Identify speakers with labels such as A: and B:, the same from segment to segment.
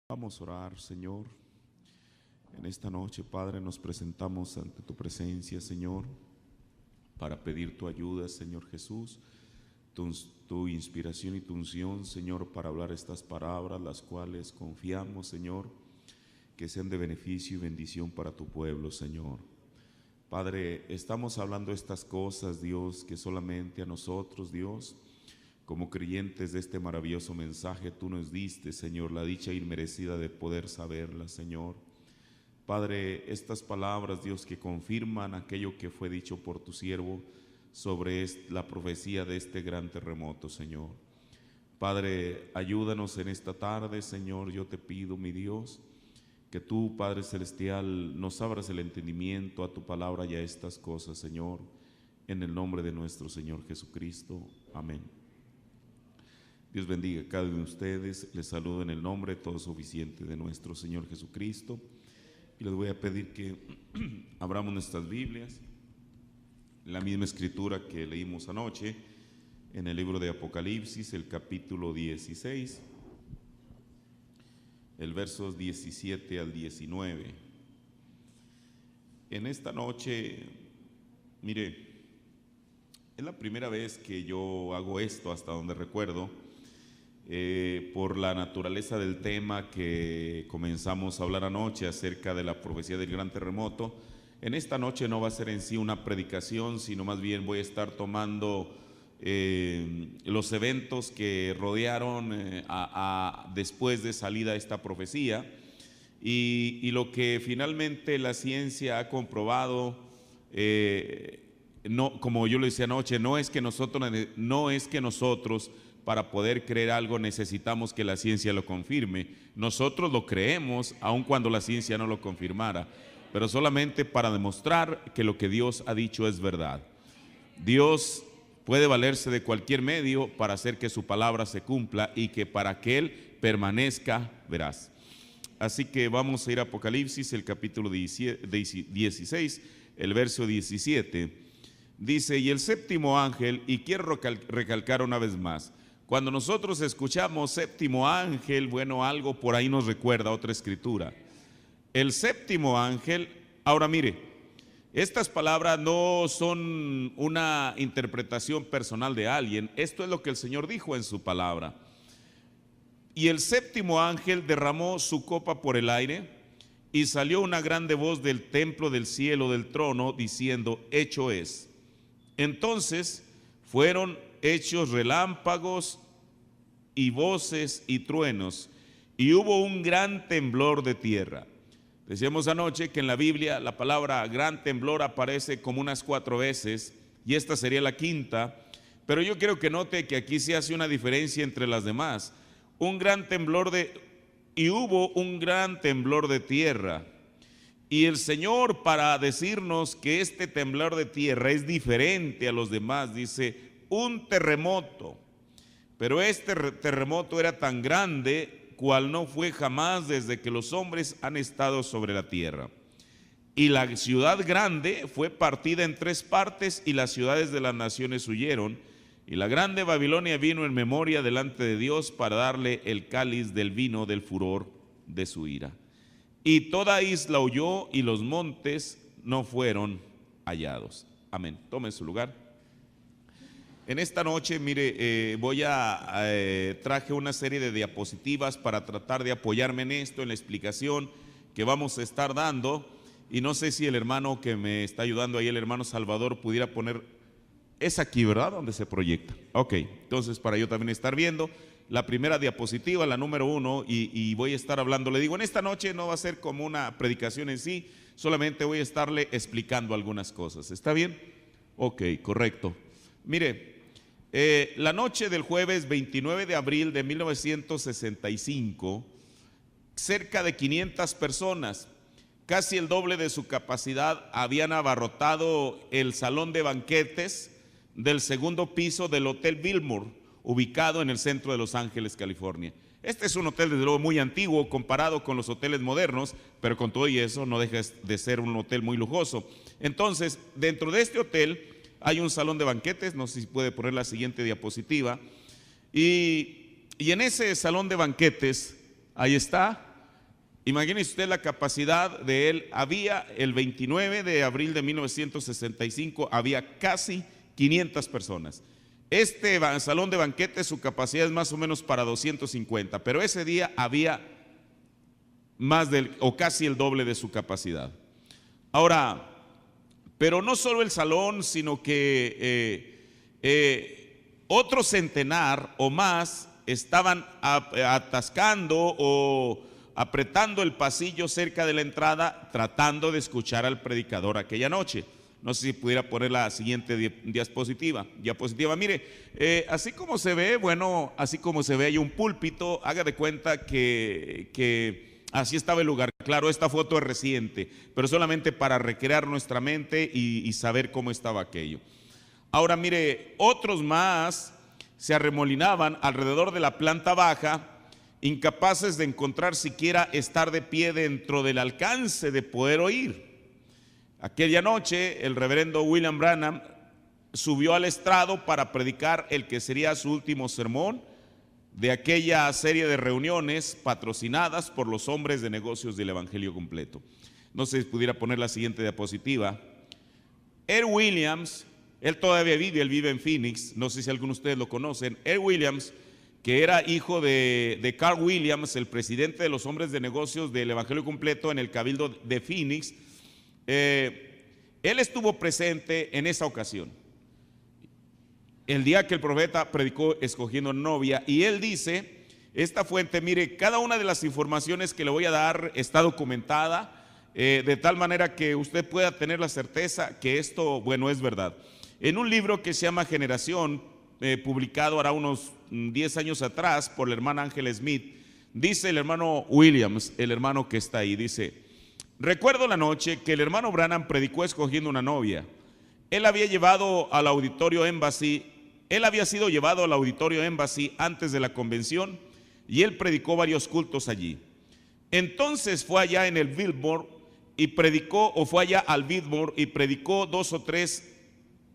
A: Vamos a orar, Señor. En esta noche, Padre, nos presentamos ante tu presencia, Señor, para pedir tu ayuda, Señor Jesús, tu inspiración y tu unción, Señor, para hablar estas palabras, las cuales confiamos, Señor, que sean de beneficio y bendición para tu pueblo, Señor. Padre, estamos hablando estas cosas, Dios, que solamente a nosotros, Dios, como creyentes de este maravilloso mensaje, tú nos diste, Señor, la dicha inmerecida de poder saberla, Señor. Padre, estas palabras, Dios, que confirman aquello que fue dicho por tu siervo sobre la profecía de este gran terremoto, Señor. Padre, ayúdanos en esta tarde, Señor. Yo te pido, mi Dios, que tú, Padre Celestial, nos abras el entendimiento a tu palabra y a estas cosas, Señor, en el nombre de nuestro Señor Jesucristo. Amén. Dios bendiga a cada uno de ustedes. Les saludo en el nombre todo suficiente de nuestro Señor Jesucristo. Y les voy a pedir que abramos nuestras Biblias, la misma escritura que leímos anoche, en el libro de Apocalipsis, el capítulo 16, el versos 17 al 19. En esta noche, mire, es la primera vez que yo hago esto hasta donde recuerdo. Por la naturaleza del tema que comenzamos a hablar anoche acerca de la profecía del gran terremoto, en esta noche no va a ser en sí una predicación, sino más bien voy a estar tomando los eventos que rodearon después de salida esta profecía y lo que finalmente la ciencia ha comprobado. No, como yo le decía anoche, no es que nosotros para poder creer algo necesitamos que la ciencia lo confirme. Nosotros lo creemos aun cuando la ciencia no lo confirmara, pero solamente para demostrar que lo que Dios ha dicho es verdad. Dios puede valerse de cualquier medio para hacer que su palabra se cumpla y que para que Él permanezca veraz. Así que vamos a ir a Apocalipsis, el capítulo 16, el verso 17. Dice: y el séptimo ángel, y quiero recalcar una vez más, cuando nosotros escuchamos séptimo ángel, bueno, algo por ahí nos recuerda otra escritura. El séptimo ángel, ahora mire, estas palabras no son una interpretación personal de alguien, esto es lo que el Señor dijo en su palabra. Y el séptimo ángel derramó su copa por el aire, y salió una grande voz del templo del cielo del trono, diciendo: hecho es. Entonces fueron hechos relámpagos y voces y truenos, y hubo un gran temblor de tierra. Decíamos anoche que en la Biblia la palabra gran temblor aparece como unas 4 veces, y esta sería la quinta, pero yo quiero que note que aquí se hace una diferencia entre las demás. Y hubo un gran temblor de tierra. Y el Señor, para decirnos que este temblor de tierra es diferente a los demás, dice: un terremoto. Pero este terremoto era tan grande cual no fue jamás desde que los hombres han estado sobre la tierra. Y la ciudad grande fue partida en 3 partes, y las ciudades de las naciones huyeron. Y la grande Babilonia vino en memoria delante de Dios para darle el cáliz del vino del furor de su ira. Y toda isla huyó, y los montes no fueron hallados. Amén. Tome su lugar. En esta noche, mire, traje una serie de diapositivas para tratar de apoyarme en esto, en la explicación que vamos a estar dando. Y no sé si el hermano que me está ayudando ahí, el hermano Salvador, pudiera poner, es aquí, ¿verdad?, donde se proyecta. Ok, entonces para yo también estar viendo la primera diapositiva, la número 1, y voy a estar hablando. Le digo, en esta noche no va a ser como una predicación en sí, solamente voy a estarle explicando algunas cosas. ¿Está bien? Ok, correcto. Mire, la noche del jueves 29 de abril de 1965, cerca de 500 personas, casi el doble de su capacidad, habían abarrotado el salón de banquetes del segundo piso del Hotel Biltmore, ubicado en el centro de Los Ángeles, California. Este es un hotel desde luego muy antiguo comparado con los hoteles modernos, pero con todo y eso no deja de ser un hotel muy lujoso. Entonces, dentro de este hotel hay un salón de banquetes, no sé si puede poner la siguiente diapositiva, y en ese salón de banquetes, ahí está, Imagínese usted la capacidad de él. Había el 29 de abril de 1965, había casi 500 personas. Este salón de banquetes, su capacidad es más o menos para 250, pero ese día había más o casi el doble de su capacidad. Ahora, pero no solo el salón, sino que otro centenar o más estaban atascando o apretando el pasillo cerca de la entrada, tratando de escuchar al predicador aquella noche. No sé si pudiera poner la siguiente diapositiva. Mire, así como se ve, así como se ve hay un púlpito, haga de cuenta que así estaba el lugar. Claro, esta foto es reciente, pero solamente para recrear nuestra mente y saber cómo estaba aquello. Ahora mire, otros más se arremolinaban alrededor de la planta baja, incapaces de encontrar siquiera estar de pie dentro del alcance de poder oír. Aquella noche el reverendo William Branham subió al estrado para predicar el que sería su último sermón de aquella serie de reuniones patrocinadas por los hombres de negocios del Evangelio completo. No sé si pudiera poner la siguiente diapositiva. Earl Williams, él todavía vive, él vive en Phoenix, no sé si algunos de ustedes lo conocen. Earl Williams, que era hijo de Carl Williams, el presidente de los hombres de negocios del Evangelio completo en el Cabildo de Phoenix, él estuvo presente en esa ocasión, el día que el profeta predicó escogiendo novia, y él dice, esta fuente, mire, cada una de las informaciones que le voy a dar está documentada, de tal manera que usted pueda tener la certeza que esto, es verdad. En un libro que se llama Generación, publicado hará unos 10 años atrás por la hermana Angela Smith, dice el hermano Williams, el hermano que está ahí, dice: recuerdo la noche que el hermano Branham predicó escogiendo una novia. Él había sido llevado al Auditorio Embassy antes de la convención y él predicó varios cultos allí. Entonces fue allá en el Billboard y predicó, o fue allá al Billboard y predicó 2 o 3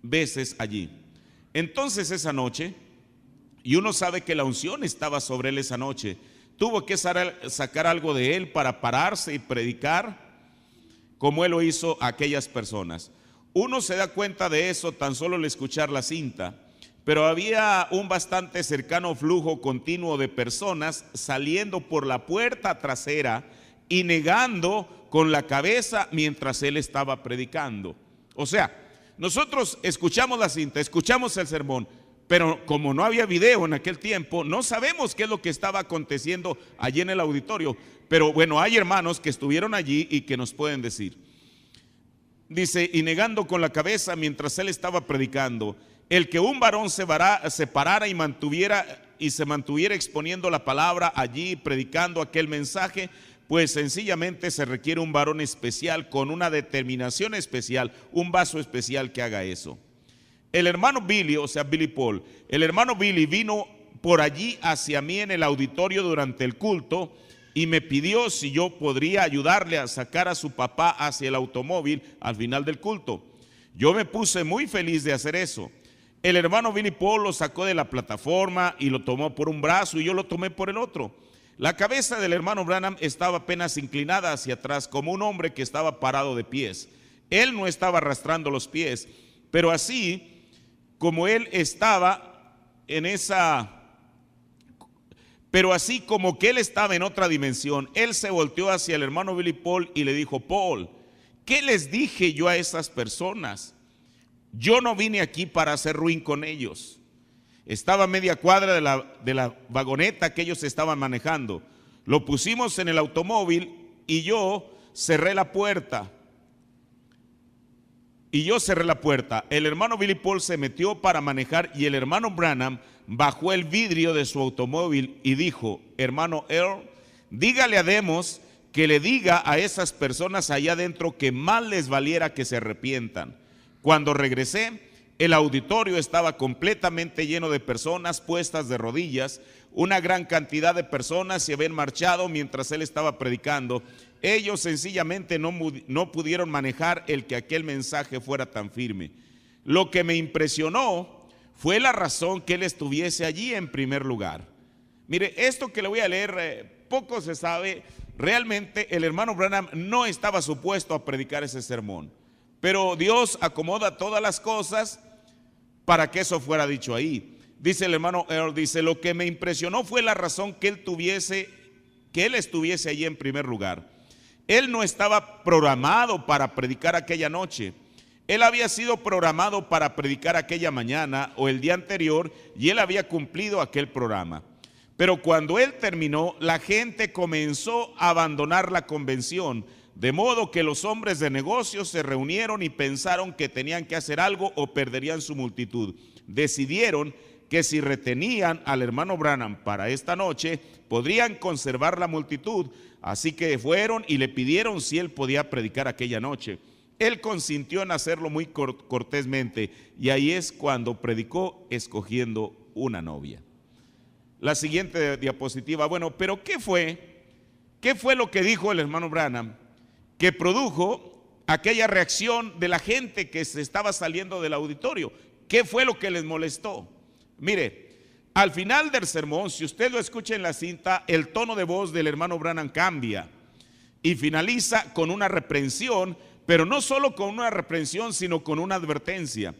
A: veces allí. Entonces esa noche, y uno sabe que la unción estaba sobre él esa noche, tuvo que sacar algo de él para pararse y predicar como él lo hizo a aquellas personas. Uno se da cuenta de eso tan solo al escuchar la cinta, pero había un bastante cercano flujo continuo de personas saliendo por la puerta trasera y negando con la cabeza mientras él estaba predicando. O sea, nosotros escuchamos la cinta, escuchamos el sermón, pero como no había video en aquel tiempo, no sabemos qué es lo que estaba aconteciendo allí en el auditorio. Pero hay hermanos que estuvieron allí y que nos pueden decir. Dice, y negando con la cabeza mientras él estaba predicando, el que un varón se parara y se mantuviera exponiendo la palabra allí, predicando aquel mensaje, pues sencillamente se requiere un varón especial, con una determinación especial, un vaso especial que haga eso. El hermano Billy, o sea Billy Paul, el hermano Billy vino por allí hacia mí en el auditorio durante el culto y me pidió si yo podría ayudarle a sacar a su papá hacia el automóvil al final del culto. Yo me puse muy feliz de hacer eso. El hermano Billy Paul lo sacó de la plataforma y lo tomó por un brazo y yo lo tomé por el otro. La cabeza del hermano Branham estaba apenas inclinada hacia atrás, como un hombre que estaba parado de pies. Él no estaba arrastrando los pies, pero así como él estaba así como que él estaba en otra dimensión, él se volteó hacia el hermano Billy Paul y le dijo: Paul, ¿qué les dije yo a esas personas? Yo no vine aquí para hacer ruin con ellos. Estaba a media cuadra de la vagoneta que ellos estaban manejando. Lo pusimos en el automóvil y yo cerré la puerta. El hermano Billy Paul se metió para manejar y el hermano Branham bajó el vidrio de su automóvil y dijo: hermano Earl, dígale a Demos que le diga a esas personas allá adentro que más les valiera que se arrepientan. Cuando regresé, el auditorio estaba completamente lleno de personas puestas de rodillas. Una gran cantidad de personas se habían marchado mientras él estaba predicando. Ellos sencillamente no pudieron manejar el que aquel mensaje fuera tan firme. Lo que me impresionó fue la razón que él estuviese allí en primer lugar. Mire, esto que le voy a leer, poco se sabe. realmente el hermano Branham no estaba supuesto a predicar ese sermón, pero Dios acomoda todas las cosas para que eso fuera dicho ahí. Dice el hermano Earl, dice, lo que me impresionó fue la razón que él estuviese allí en primer lugar. Él no estaba programado para predicar aquella noche. Él había sido programado para predicar aquella mañana o el día anterior, y él había cumplido aquel programa. Pero cuando él terminó, la gente comenzó a abandonar la convención, de modo que los hombres de negocios se reunieron y pensaron que tenían que hacer algo o perderían su multitud. Decidieron que si retenían al hermano Branham para esta noche, podrían conservar la multitud. Así que fueron y le pidieron si él podía predicar aquella noche. Él consintió en hacerlo muy cortésmente, y ahí es cuando predicó escogiendo una novia. La siguiente diapositiva. Bueno, pero ¿qué fue? ¿Qué fue lo que dijo el hermano Branham que produjo aquella reacción de la gente que se estaba saliendo del auditorio? ¿Qué fue lo que les molestó? Mire, al final del sermón, si usted lo escucha en la cinta, el tono de voz del hermano Branham cambia y finaliza con una reprensión, pero no solo con una reprensión, sino con una advertencia.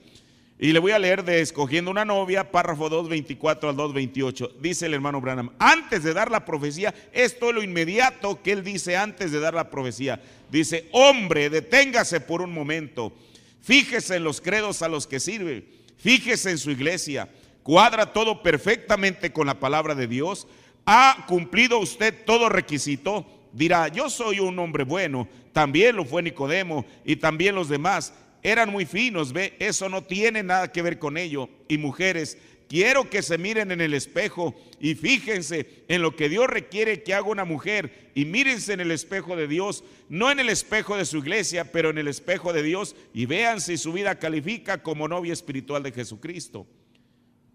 A: Y le voy a leer de Escogiendo una novia, párrafo 2:24 al 2:28. Dice el hermano Branham, antes de dar la profecía, esto es lo inmediato que él dice antes de dar la profecía. Dice, hombre, deténgase por un momento, fíjese en los credos a los que sirve, fíjese en su iglesia, cuadra todo perfectamente con la palabra de Dios, ha cumplido usted todo requisito. Dirá, yo soy un hombre bueno, también lo fue Nicodemo y también los demás, eran muy finos, ve, eso no tiene nada que ver con ello. Y mujeres, quiero que se miren en el espejo y fíjense en lo que Dios requiere que haga una mujer, y mírense en el espejo de Dios, no en el espejo de su iglesia, pero en el espejo de Dios, y vean si su vida califica como novia espiritual de Jesucristo.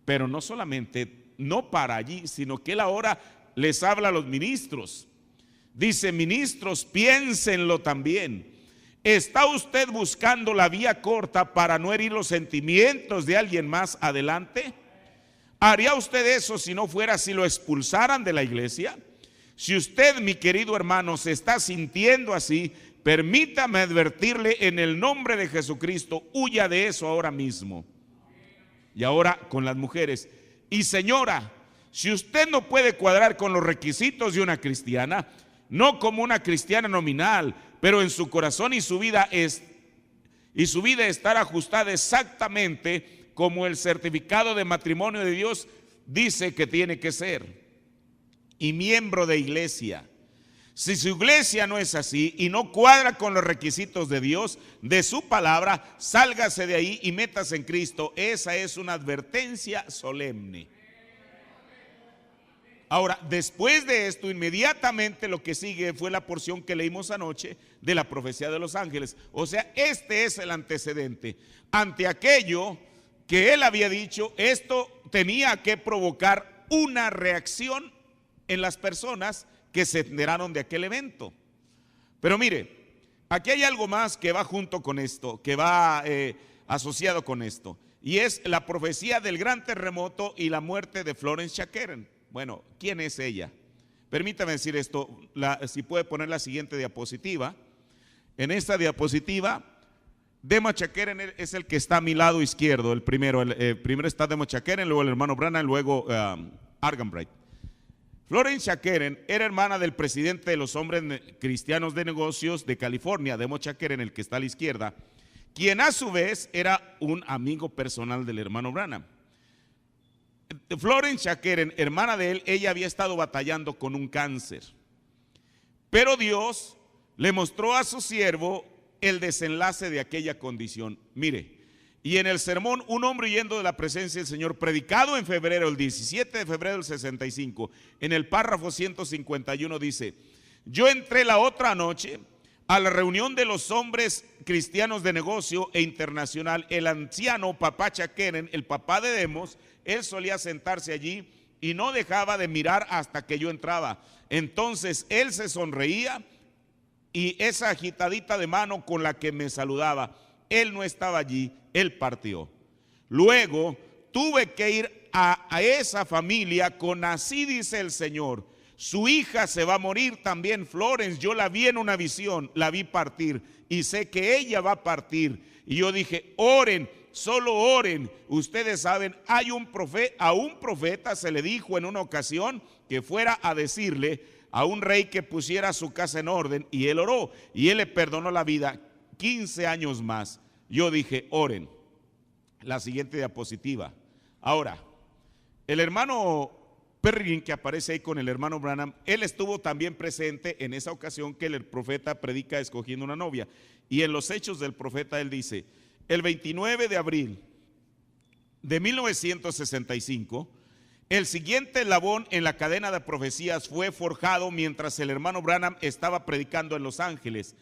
A: Pero no solamente, no para allí, sino que él ahora les habla a los ministros. Dice, ministros, piénsenlo también. ¿Está usted buscando la vía corta para no herir los sentimientos de alguien más adelante? ¿Haría usted eso si no fuera si lo expulsaran de la iglesia? Si usted, mi querido hermano, se está sintiendo así, permítame advertirle en el nombre de Jesucristo, huya de eso ahora mismo. Y ahora con las mujeres. Y señora, si usted no puede cuadrar con los requisitos de una cristiana, no como una cristiana nominal, pero en su corazón y su vida estar ajustada exactamente como el certificado de matrimonio de Dios dice que tiene que ser, y miembro de iglesia. Si su iglesia no es así y no cuadra con los requisitos de Dios, de su palabra, sálgase de ahí y métase en Cristo. Esa es una advertencia solemne. Ahora, después de esto, inmediatamente lo que sigue fue la porción que leímos anoche de la profecía de los ángeles. O sea, este es el antecedente. Ante aquello que él había dicho, esto tenía que provocar una reacción en las personas que se enteraron de aquel evento. Pero mire, aquí hay algo más que va junto con esto, que va asociado con esto, y es la profecía del gran terremoto y la muerte de Florence Shakeren. Bueno, ¿quién es ella? Permítame decir esto, si puede poner la siguiente diapositiva. En esta diapositiva, Demo Shakeren es el que está a mi lado izquierdo, el primero está Demo Shakeren, luego el hermano Branham, luego Arganbright. Florence Shakeren era hermana del presidente de los hombres cristianos de negocios de California, Demo Shakeren, el que está a la izquierda, quien a su vez era un amigo personal del hermano Branham. Florence Shakeren, hermana de él, ella había estado batallando con un cáncer, pero Dios le mostró a su siervo el desenlace de aquella condición. Mire, y en el sermón Un hombre huyendo de la presencia del Señor, predicado en febrero, el 17 de febrero del 65, en el párrafo 151 dice: yo entré la otra noche a la reunión de los hombres cristianos de negocio e internacional. El anciano papá Shakeren, el papá de Demos, él solía sentarse allí y no dejaba de mirar hasta que yo entraba. Entonces él se sonreía y esa agitadita de mano con la que me saludaba, él no estaba allí, él partió. Luego tuve que ir a esa familia con así dice el Señor, su hija se va a morir también, Florence. Yo la vi en una visión, la vi partir y sé que ella va a partir. Y yo dije, oren, solo oren. Ustedes saben, hay un profeta, a un profeta se le dijo en una ocasión que fuera a decirle a un rey que pusiera su casa en orden, y él oró y él le perdonó la vida 15 años más. Yo dije, oren. La siguiente diapositiva. Ahora, el hermano Perrin, que aparece ahí con el hermano Branham, él estuvo también presente en esa ocasión que el profeta predica escogiendo una novia. Y en los Hechos del Profeta él dice, el 29 de abril de 1965, el siguiente eslabón en la cadena de profecías fue forjado mientras el hermano Branham estaba predicando en Los Ángeles.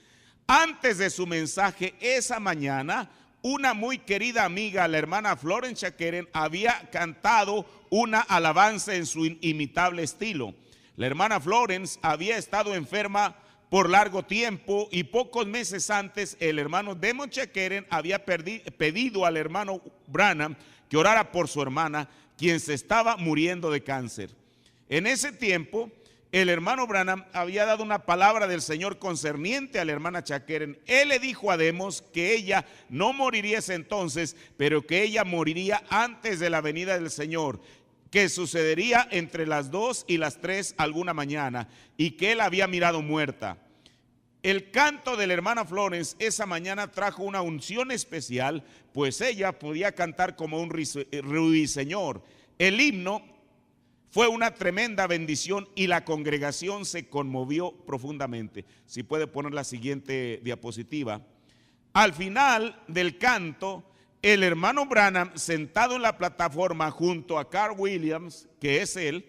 A: Antes de su mensaje esa mañana, una muy querida amiga, la hermana Florence Chakeren, había cantado una alabanza en su inimitable estilo. La hermana Florence había estado enferma por largo tiempo y pocos meses antes el hermano Demon Chakeren había pedido al hermano Branham que orara por su hermana, quien se estaba muriendo de cáncer. En ese tiempo, el hermano Branham había dado una palabra del Señor concerniente a la hermana Chakeren. Él le dijo a Demos que ella no moriría ese entonces, pero que ella moriría antes de la venida del Señor, que sucedería entre las 2 y las 3 alguna mañana, y que él había mirado muerta. El canto de la hermana Florence esa mañana trajo una unción especial, pues ella podía cantar como un ruiseñor. El himno fue una tremenda bendición y la congregación se conmovió profundamente. Si puede poner la siguiente diapositiva. Al final del canto, el hermano Branham, sentado en la plataforma junto a Carl Williams, que es él,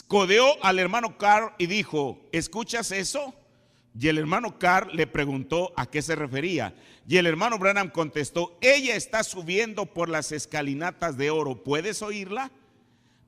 A: codeó al hermano Carl y dijo, ¿escuchas eso? Y el hermano Carl le preguntó a qué se refería. Y el hermano Branham contestó, ella está subiendo por las escalinatas de oro, ¿puedes oírla?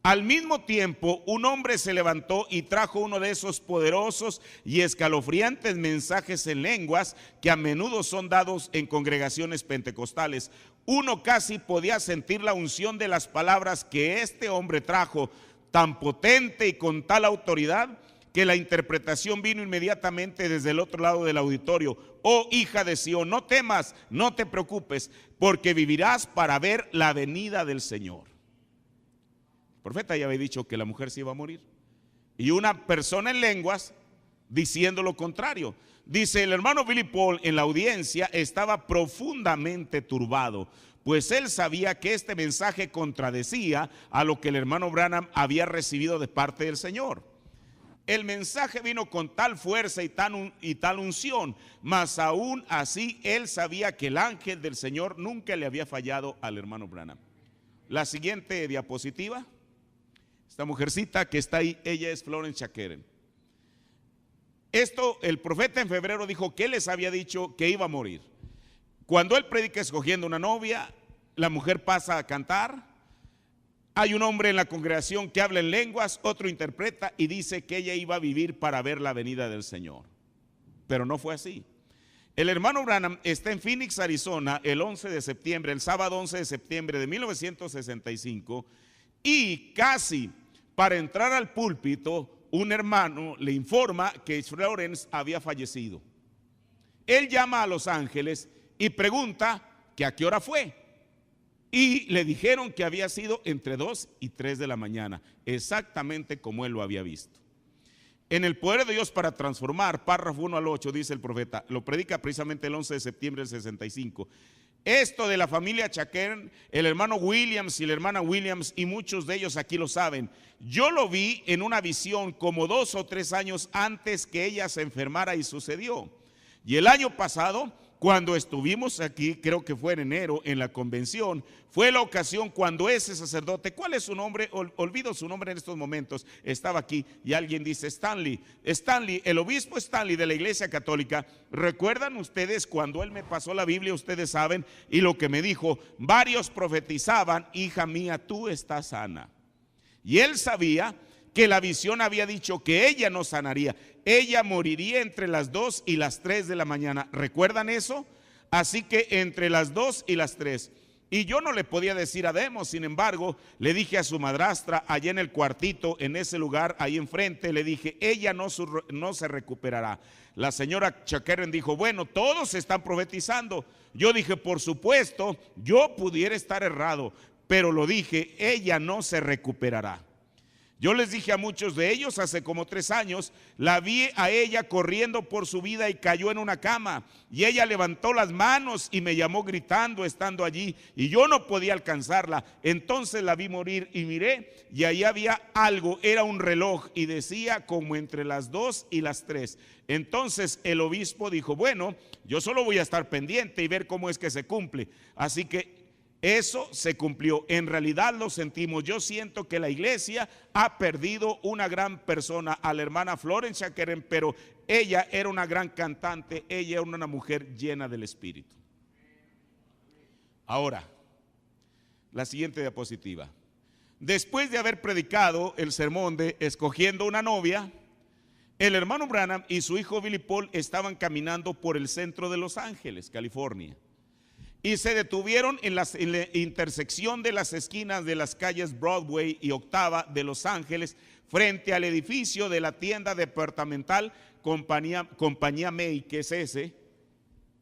A: Al mismo tiempo, un hombre se levantó y trajo uno de esos poderosos y escalofriantes mensajes en lenguas que a menudo son dados en congregaciones pentecostales. Uno casi podía sentir la unción de las palabras que este hombre trajo, tan potente y con tal autoridad que la interpretación vino inmediatamente desde el otro lado del auditorio. Oh hija de Sión, no temas, no te preocupes, porque vivirás para ver la venida del Señor. El profeta ya había dicho que la mujer se iba a morir. Y una persona en lenguas diciendo lo contrario. Dice el hermano Billy Paul en la audiencia estaba profundamente turbado, pues él sabía que este mensaje contradecía a lo que el hermano Branham había recibido de parte del Señor. El mensaje vino con tal fuerza y tal unción, mas aún así él sabía que el ángel del Señor nunca le había fallado al hermano Branham. La siguiente diapositiva. Esta mujercita que está ahí, ella es Florence Chakeren. Esto, el profeta en febrero dijo que él les había dicho que iba a morir. Cuando él predica escogiendo una novia, la mujer pasa a cantar. Hay un hombre en la congregación que habla en lenguas, otro interpreta y dice que ella iba a vivir para ver la venida del Señor. Pero no fue así. El hermano Branham está en Phoenix, Arizona, el 11 de septiembre, el sábado 11 de septiembre de 1965, y casi para entrar al púlpito, un hermano le informa que Florence había fallecido. Él llama a Los Ángeles y pregunta que a qué hora fue. Y le dijeron que había sido entre 2 y 3 de la mañana, exactamente como él lo había visto. En el poder de Dios para transformar, párrafo 1 al 8, dice el profeta, lo predica precisamente el 11 de septiembre del 65. Esto de la familia Chakeren, el hermano Williams y la hermana Williams, y muchos de ellos aquí lo saben. Yo lo vi en una visión como 2 o 3 años antes que ella se enfermara y sucedió. Y el año pasado, cuando estuvimos aquí, creo que fue en enero, en la convención, fue la ocasión cuando ese sacerdote, ¿cuál es su nombre? Olvido su nombre en estos momentos, estaba aquí y alguien dice Stanley, el obispo Stanley de la Iglesia Católica. ¿Recuerdan ustedes cuando él me pasó la Biblia? Ustedes saben, y lo que me dijo, varios profetizaban, hija mía, tú estás sana. Y él sabía que la visión había dicho que ella no sanaría, ella moriría entre las 2 y las 3 de la mañana. ¿Recuerdan eso? Así que entre las 2 y las 3, Y yo no le podía decir a Demos, sin embargo, le dije a su madrastra allá en el cuartito, en ese lugar, ahí enfrente, le dije, ella no se recuperará. La señora Chakeren dijo, bueno, todos están profetizando. Yo dije, por supuesto, yo pudiera estar errado, pero lo dije, ella no se recuperará. Yo les dije a muchos de ellos hace como 3 años, la vi a ella corriendo por su vida y cayó en una cama. Y ella levantó las manos y me llamó gritando estando allí y yo no podía alcanzarla. Entonces la vi morir y miré y ahí había algo, era un reloj y decía como entre las 2 y las 3. Entonces el obispo dijo, bueno, yo solo voy a estar pendiente y ver cómo es que se cumple. Así que eso se cumplió, en realidad lo sentimos. Yo siento que la iglesia ha perdido una gran persona, a la hermana Florence Chakeren, pero ella era una gran cantante, ella era una mujer llena del Espíritu. Ahora, la siguiente diapositiva. Después de haber predicado el sermón de escogiendo una novia, el hermano Branham y su hijo Billy Paul estaban caminando por el centro de Los Ángeles, California. Y se detuvieron en la intersección de las esquinas de las calles Broadway y Octava de Los Ángeles, frente al edificio de la tienda departamental Compañía May, que es ese.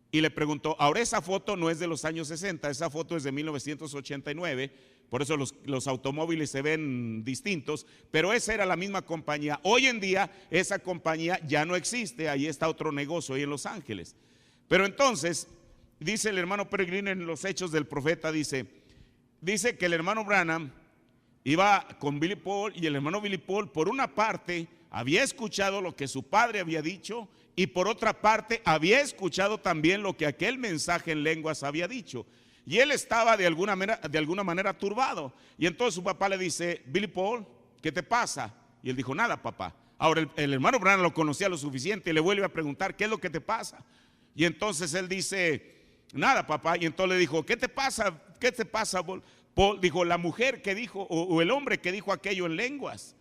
A: Y le preguntó, ahora esa foto no es de los años 60, esa foto es de 1989, por eso los automóviles se ven distintos, pero esa era la misma compañía. Hoy en día esa compañía ya no existe, ahí está otro negocio ahí en Los Ángeles. Pero entonces, dice el hermano Peregrino en los Hechos del Profeta, dice que el hermano Branham iba con Billy Paul y el hermano Billy Paul por una parte había escuchado lo que su padre había dicho y por otra parte había escuchado también lo que aquel mensaje en lenguas había dicho. Y él estaba de alguna manera turbado. Y entonces su papá le dice, Billy Paul, ¿qué te pasa? Y él dijo, nada, papá. Ahora el hermano Branham lo conocía lo suficiente y le vuelve a preguntar, ¿qué es lo que te pasa? Y entonces él dice, nada, papá. Y entonces le dijo, ¿qué te pasa? ¿Qué te pasa, Paul? Dijo, la mujer que dijo, o el hombre que dijo aquello en lenguas.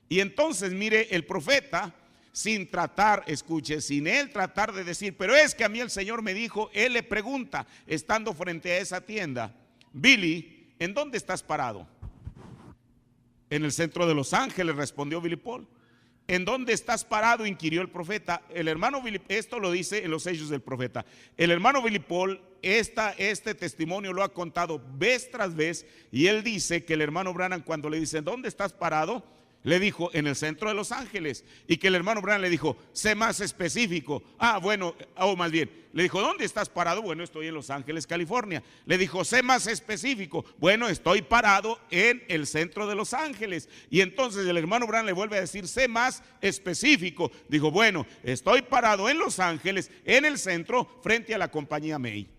A: Y entonces mire, el profeta, sin tratar, escuche, sin él tratar de decir, pero es que a mí el Señor me dijo, él le pregunta, estando frente a esa tienda, Billy, ¿en dónde estás parado? En el centro de Los Ángeles, respondió Billy Paul. ¿En dónde estás parado?, inquirió el profeta. El hermano Billy, esto lo dice en los Hechos del Profeta. El hermano Billy Paul, este testimonio lo ha contado vez tras vez, y él dice que el hermano Branham, cuando le dice, ¿dónde estás parado?, le dijo, en el centro de Los Ángeles. Y que el hermano Branham le dijo, sé más específico. Más bien, le dijo, ¿dónde estás parado? Bueno, estoy en Los Ángeles, California. Le dijo, sé más específico. Bueno, estoy parado en el centro de Los Ángeles. Y entonces el hermano Branham le vuelve a decir, sé más específico. Dijo, bueno, estoy parado en Los Ángeles, en el centro, frente a la compañía May.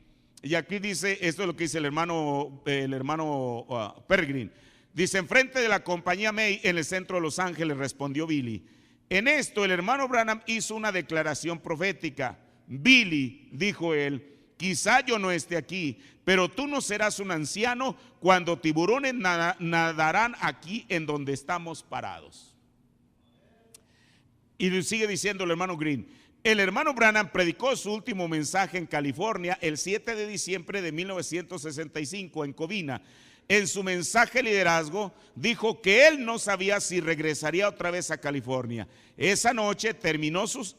A: Y aquí dice, esto es lo que dice el hermano Peregrine. Dice, enfrente de la compañía May, en el centro de Los Ángeles, respondió Billy. En esto el hermano Branham hizo una declaración profética. Billy, dijo él, quizá yo no esté aquí, pero tú no serás un anciano cuando tiburones nadarán aquí en donde estamos parados. Y sigue diciendo el hermano Green. El hermano Branham predicó su último mensaje en California el 7 de diciembre de 1965 en Covina. En su mensaje liderazgo dijo que él no sabía si regresaría otra vez a California. Esa noche terminó su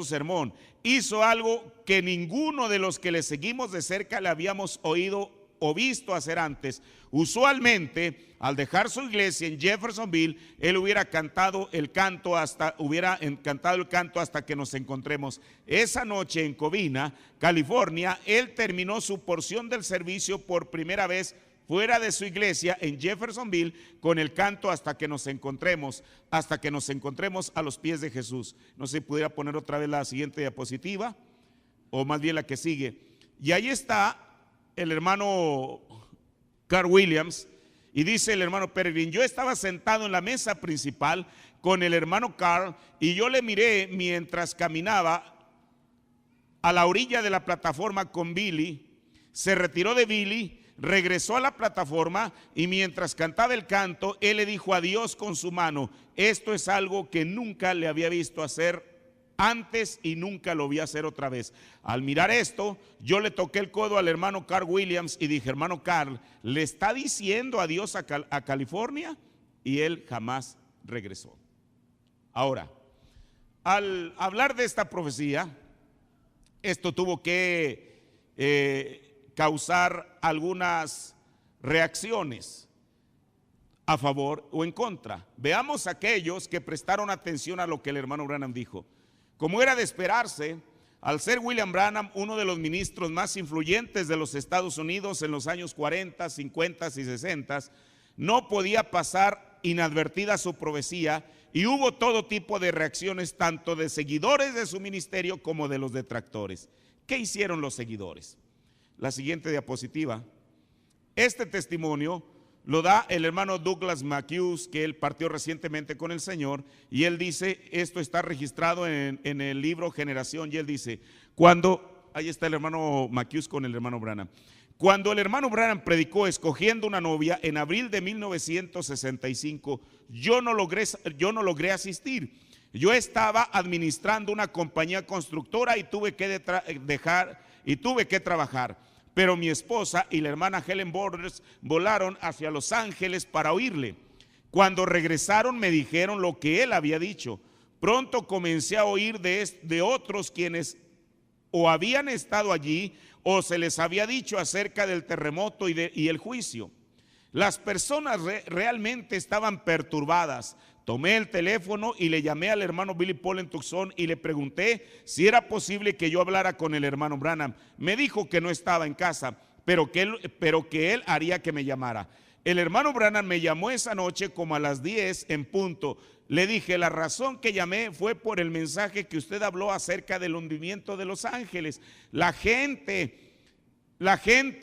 A: sermón. Hizo algo que ninguno de los que le seguimos de cerca le habíamos oído o visto hacer antes. Usualmente, al dejar su iglesia en Jeffersonville, él hubiera cantado el canto hasta que nos encontremos. Esa noche en Covina, California, él terminó su porción del servicio por primera vez fuera de su iglesia en Jeffersonville con el canto hasta que nos encontremos a los pies de Jesús. No sé si pudiera poner otra vez la siguiente diapositiva, o más bien la que sigue. Y ahí está el hermano Carl Williams, y dice el hermano Peregrine, yo estaba sentado en la mesa principal con el hermano Carl y yo le miré mientras caminaba a la orilla de la plataforma con Billy. Se retiró de Billy, regresó a la plataforma y mientras cantaba el canto, él le dijo adiós con su mano. Esto es algo que nunca le había visto hacer antes y nunca lo vi hacer otra vez. Al mirar esto, yo le toqué el codo al hermano Carl Williams y dije: hermano Carl, ¿le está diciendo adiós a California? Y él jamás regresó. Ahora, al hablar de esta profecía, esto tuvo que causar algunas reacciones a favor o en contra. Veamos aquellos que prestaron atención a lo que el hermano Branham dijo. Como era de esperarse, al ser William Branham uno de los ministros más influyentes de los Estados Unidos en los años 40, 50 y 60, no podía pasar inadvertida su profecía, y hubo todo tipo de reacciones, tanto de seguidores de su ministerio como de los detractores. ¿Qué hicieron los seguidores? La siguiente diapositiva. Este testimonio lo da el hermano Douglas McHugh, que él partió recientemente con el Señor, y él dice, esto está registrado en el libro Generación, y él dice, ahí está el hermano McHugh con el hermano Branham. Cuando el hermano Branham predicó escogiendo una novia en abril de 1965, yo no logré asistir. Yo estaba administrando una compañía constructora y tuve que trabajar. Pero mi esposa y la hermana Helen Borders volaron hacia Los Ángeles para oírle. Cuando regresaron me dijeron lo que él había dicho. Pronto comencé a oír de otros quienes o habían estado allí o se les había dicho acerca del terremoto y el juicio. Las personas realmente estaban perturbadas. Tomé el teléfono y le llamé al hermano Billy Paul en Tucson y le pregunté si era posible que yo hablara con el hermano Branham. Me dijo que no estaba en casa, pero que él haría que me llamara. El hermano Branham me llamó esa noche como a las 10 en punto. Le dije, la razón que llamé fue por el mensaje que usted habló acerca del hundimiento de Los Ángeles. La gente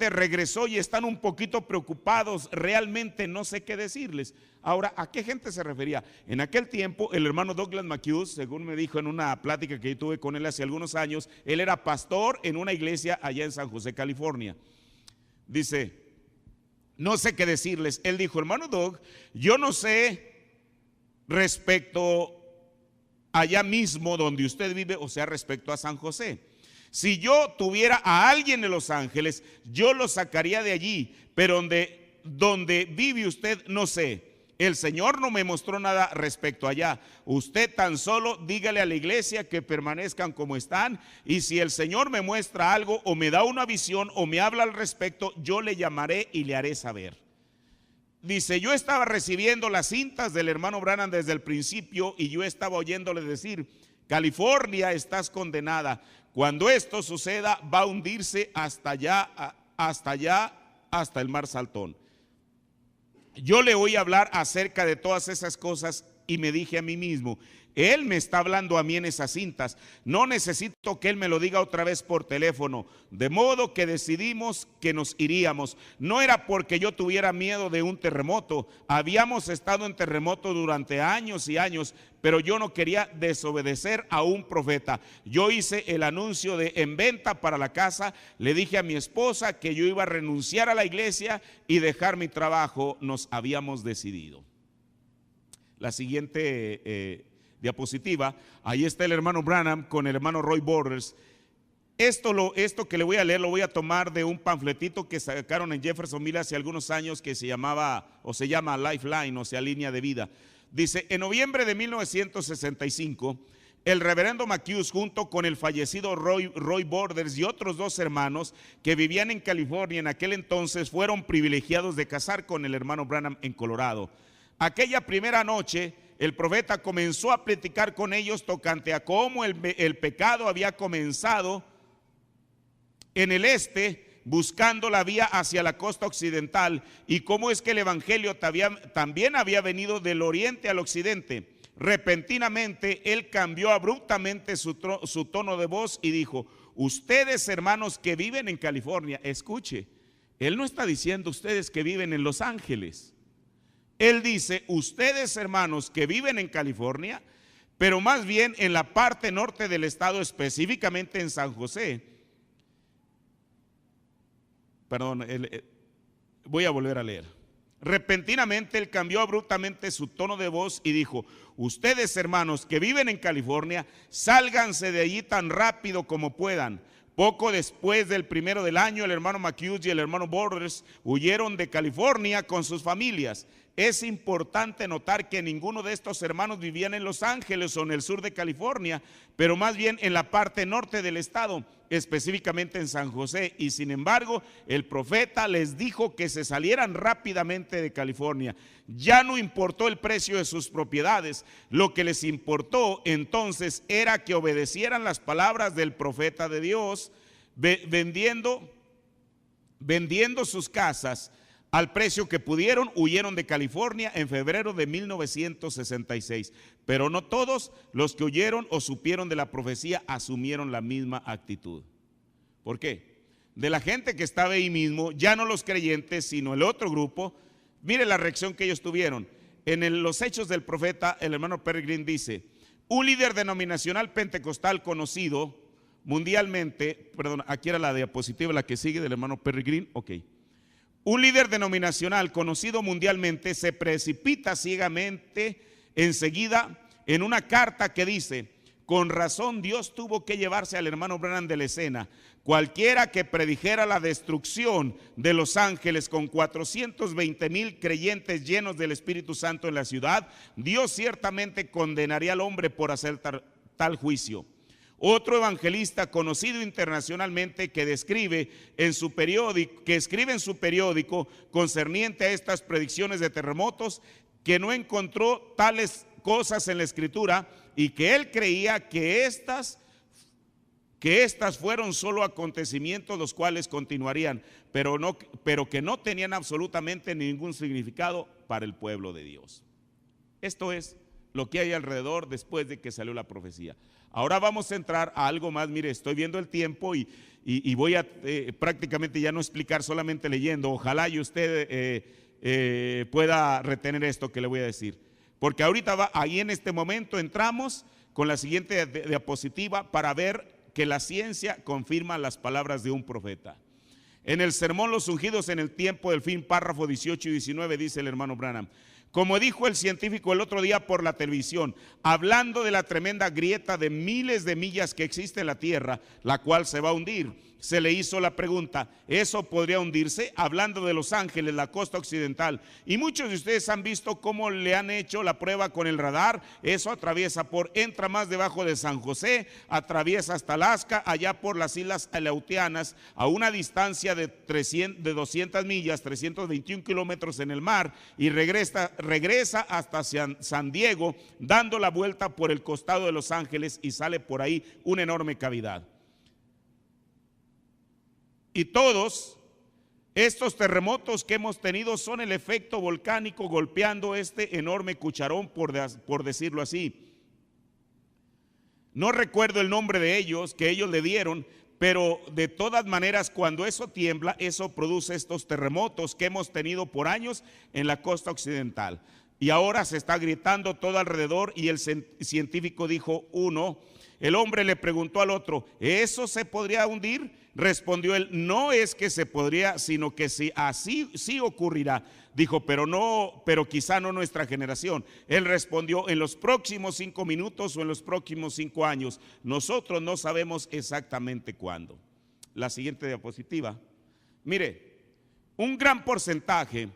A: regresó y están un poquito preocupados, realmente no sé qué decirles. Ahora, ¿a qué gente se refería? En aquel tiempo, el hermano Douglas McHugh, según me dijo en una plática que yo tuve con él hace algunos años, él era pastor en una iglesia allá en San José, California. Dice, no sé qué decirles. Él dijo, hermano Doug, yo no sé respecto allá mismo donde usted vive, o sea, respecto a San José. Si yo tuviera a alguien en Los Ángeles, yo lo sacaría de allí, pero donde vive usted, no sé. El Señor no me mostró nada respecto allá. Usted tan solo dígale a la iglesia que permanezcan como están, y si el Señor me muestra algo o me da una visión o me habla al respecto, yo le llamaré y le haré saber. Dice, yo estaba recibiendo las cintas del hermano Branham desde el principio y yo estaba oyéndole decir, California, estás condenada. Cuando esto suceda, va a hundirse hasta el mar Saltón. Yo le oí hablar acerca de todas esas cosas y me dije a mí mismo, él me está hablando a mí en esas cintas, no necesito que él me lo diga otra vez por teléfono. De modo que decidimos que nos iríamos. No era porque yo tuviera miedo de un terremoto, habíamos estado en terremoto durante años y años, pero yo no quería desobedecer a un profeta. Yo hice el anuncio de en venta para la casa, le dije a mi esposa que yo iba a renunciar a la iglesia y dejar mi trabajo. Nos habíamos decidido. La siguiente diapositiva, ahí está el hermano Branham con el hermano Roy Borders. Esto que le voy a leer lo voy a tomar de un panfletito que sacaron en Jeffersonville hace algunos años que se llama Lifeline, o sea, línea de vida. Dice, en noviembre de 1965, el reverendo McHugh junto con el fallecido Roy Borders y otros dos hermanos que vivían en California en aquel entonces fueron privilegiados de casar con el hermano Branham en Colorado. Aquella primera noche, el profeta comenzó a platicar con ellos tocante a cómo el pecado había comenzado en el este, buscando la vía hacia la costa occidental, y cómo es que el evangelio también había venido del oriente al occidente. Repentinamente, él cambió abruptamente su tono de voz y dijo, ustedes hermanos que viven en California, escuche, él no está diciendo ustedes que viven en Los Ángeles. Él dice, ustedes hermanos que viven en California, pero más bien en la parte norte del estado, específicamente en San José. Perdón, voy a volver a leer. Repentinamente él cambió abruptamente su tono de voz y dijo: ustedes, hermanos que viven en California, sálganse de allí tan rápido como puedan. Poco después del primero del año, el hermano McHugh y el hermano Borders huyeron de California con sus familias. Es importante notar que ninguno de estos hermanos vivían en Los Ángeles o en el sur de California, pero más bien en la parte norte del estado, específicamente en San José. Y sin embargo, el profeta les dijo que se salieran rápidamente de California. Ya no importó el precio de sus propiedades. Lo que les importó entonces era que obedecieran las palabras del profeta de Dios, vendiendo sus casas al precio que pudieron. Huyeron de California en febrero de 1966, pero no todos los que huyeron o supieron de la profecía asumieron la misma actitud. ¿Por qué? De la gente que estaba ahí mismo, ya no los creyentes, sino el otro grupo. Mire la reacción que ellos tuvieron. En los Hechos del Profeta, el hermano Peregrine dice: un líder denominacional pentecostal conocido mundialmente, perdón, aquí era la diapositiva, la que sigue del hermano Peregrine, ok. Un líder denominacional conocido mundialmente se precipita ciegamente enseguida en una carta que dice: con razón Dios tuvo que llevarse al hermano Branham de la escena. Cualquiera que predijera la destrucción de Los Ángeles con 420,000 creyentes llenos del Espíritu Santo en la ciudad, Dios ciertamente condenaría al hombre por hacer tal juicio. Otro evangelista conocido internacionalmente que escribe en su periódico concerniente a estas predicciones de terremotos, que no encontró tales cosas en la Escritura y que él creía que estas fueron solo acontecimientos los cuales continuarían, pero que no tenían absolutamente ningún significado para el pueblo de Dios. Esto es lo que hay alrededor después de que salió la profecía. Ahora vamos a entrar a algo más. Mire, estoy viendo el tiempo y voy a prácticamente ya no explicar, solamente leyendo. Ojalá y usted pueda retener esto que le voy a decir, porque ahorita ahí en este momento entramos con la siguiente diapositiva para ver que la ciencia confirma las palabras de un profeta. En el sermón Los Ungidos en el tiempo del fin, párrafo 18 y 19, dice el hermano Branham: como dijo el científico el otro día por la televisión, hablando de la tremenda grieta de miles de millas que existe en la Tierra, la cual se va a hundir, se le hizo la pregunta: ¿eso podría hundirse? Hablando de Los Ángeles, la costa occidental. Y muchos de ustedes han visto cómo le han hecho la prueba con el radar. Eso entra más debajo de San José, atraviesa hasta Alaska, allá por las islas Aleutianas, a una distancia de 200 millas, 321 kilómetros en el mar, y regresa hasta San Diego, dando la vuelta por el costado de Los Ángeles, y sale por ahí una enorme cavidad. Y todos estos terremotos que hemos tenido son el efecto volcánico golpeando este enorme cucharón, por decirlo así. No recuerdo el nombre de ellos que ellos le dieron, pero de todas maneras, cuando eso tiembla, eso produce estos terremotos que hemos tenido por años en la costa occidental. Y ahora se está gritando todo alrededor, y el científico dijo uno. El hombre le preguntó al otro: ¿eso se podría hundir? Respondió él: no es que se podría, sino que así sí ocurrirá. Dijo: pero quizá no nuestra generación. Él respondió: en los próximos 5 minutos o en los próximos 5 años. Nosotros no sabemos exactamente cuándo. La siguiente diapositiva. Mire, un gran porcentaje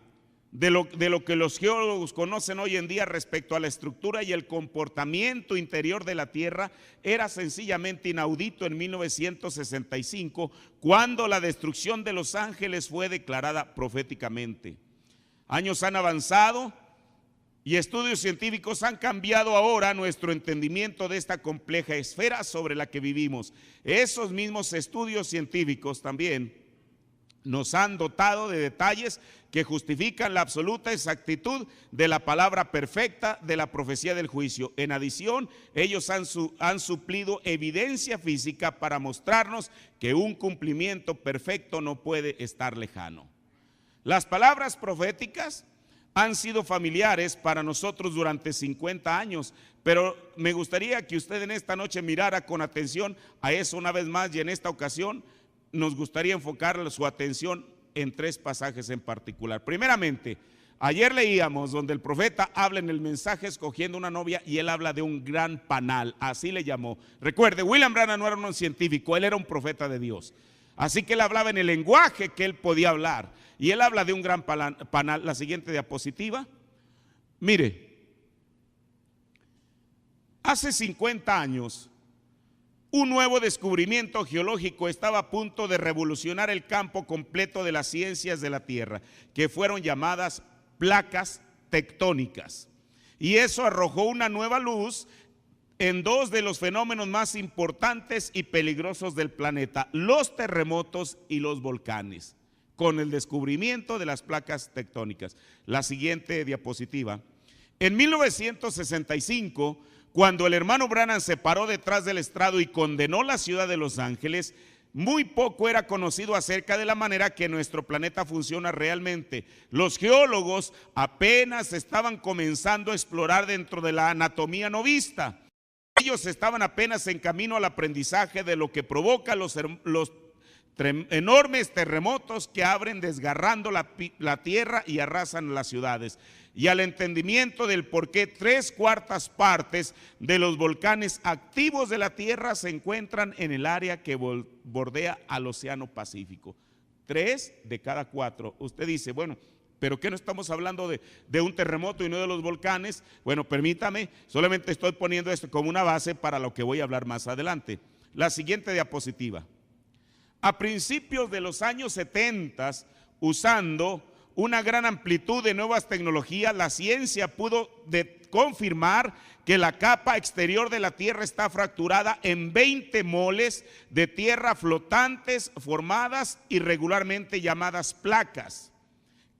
A: de lo que los geólogos conocen hoy en día respecto a la estructura y el comportamiento interior de la Tierra era sencillamente inaudito en 1965, cuando la destrucción de Los Ángeles fue declarada proféticamente. Años han avanzado y estudios científicos han cambiado ahora nuestro entendimiento de esta compleja esfera sobre la que vivimos. Esos mismos estudios científicos también nos han dotado de detalles que justifican la absoluta exactitud de la palabra perfecta de la profecía del juicio. En adición, ellos han suplido evidencia física para mostrarnos que un cumplimiento perfecto no puede estar lejano. Las palabras proféticas han sido familiares para nosotros durante 50 años, pero me gustaría que usted en esta noche mirara con atención a eso una vez más, y en esta ocasión nos gustaría enfocar su atención en 3 pasajes en particular. Primeramente, Ayer leíamos donde el profeta habla en el mensaje escogiendo una novia y él habla de un gran panal, así le llamó. Recuerde, William Branham no era un científico, él era un profeta de Dios. Así que él hablaba en el lenguaje que él podía hablar. Y él habla de un gran panal. La siguiente diapositiva. Mire, hace 50 años, un nuevo descubrimiento geológico estaba a punto de revolucionar el campo completo de las ciencias de la Tierra, que fueron llamadas placas tectónicas. Y eso arrojó una nueva luz en dos de los fenómenos más importantes y peligrosos del planeta, los terremotos y los volcanes, con el descubrimiento de las placas tectónicas. La siguiente diapositiva. En 1965, cuando el hermano Branham se paró detrás del estrado y condenó la ciudad de Los Ángeles, muy poco era conocido acerca de la manera que nuestro planeta funciona realmente. Los geólogos apenas estaban comenzando a explorar dentro de la anatomía no vista. Ellos estaban apenas en camino al aprendizaje de lo que provoca los enormes terremotos que abren desgarrando la tierra y arrasan las ciudades, y al entendimiento del por qué 3/4 partes de los volcanes activos de la tierra se encuentran en el área que bordea al Océano Pacífico. 3 de cada 4. Usted dice, bueno, ¿pero qué no estamos hablando de un terremoto y no de los volcanes? Bueno, permítame, solamente estoy poniendo esto como una base para lo que voy a hablar más adelante. La siguiente diapositiva. A principios de los años 70, usando una gran amplitud de nuevas tecnologías, la ciencia pudo confirmar que la capa exterior de la Tierra está fracturada en 20 moles de tierra flotantes formadas irregularmente llamadas placas.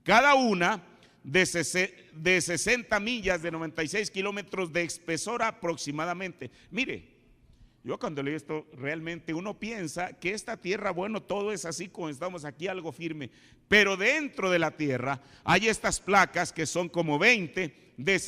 A: Cada una de 60 millas, de 96 kilómetros de espesor aproximadamente. Mire, yo cuando leí esto, realmente uno piensa que esta tierra, bueno, todo es así como estamos aquí, algo firme. Pero dentro de la tierra hay estas placas que son como 20, de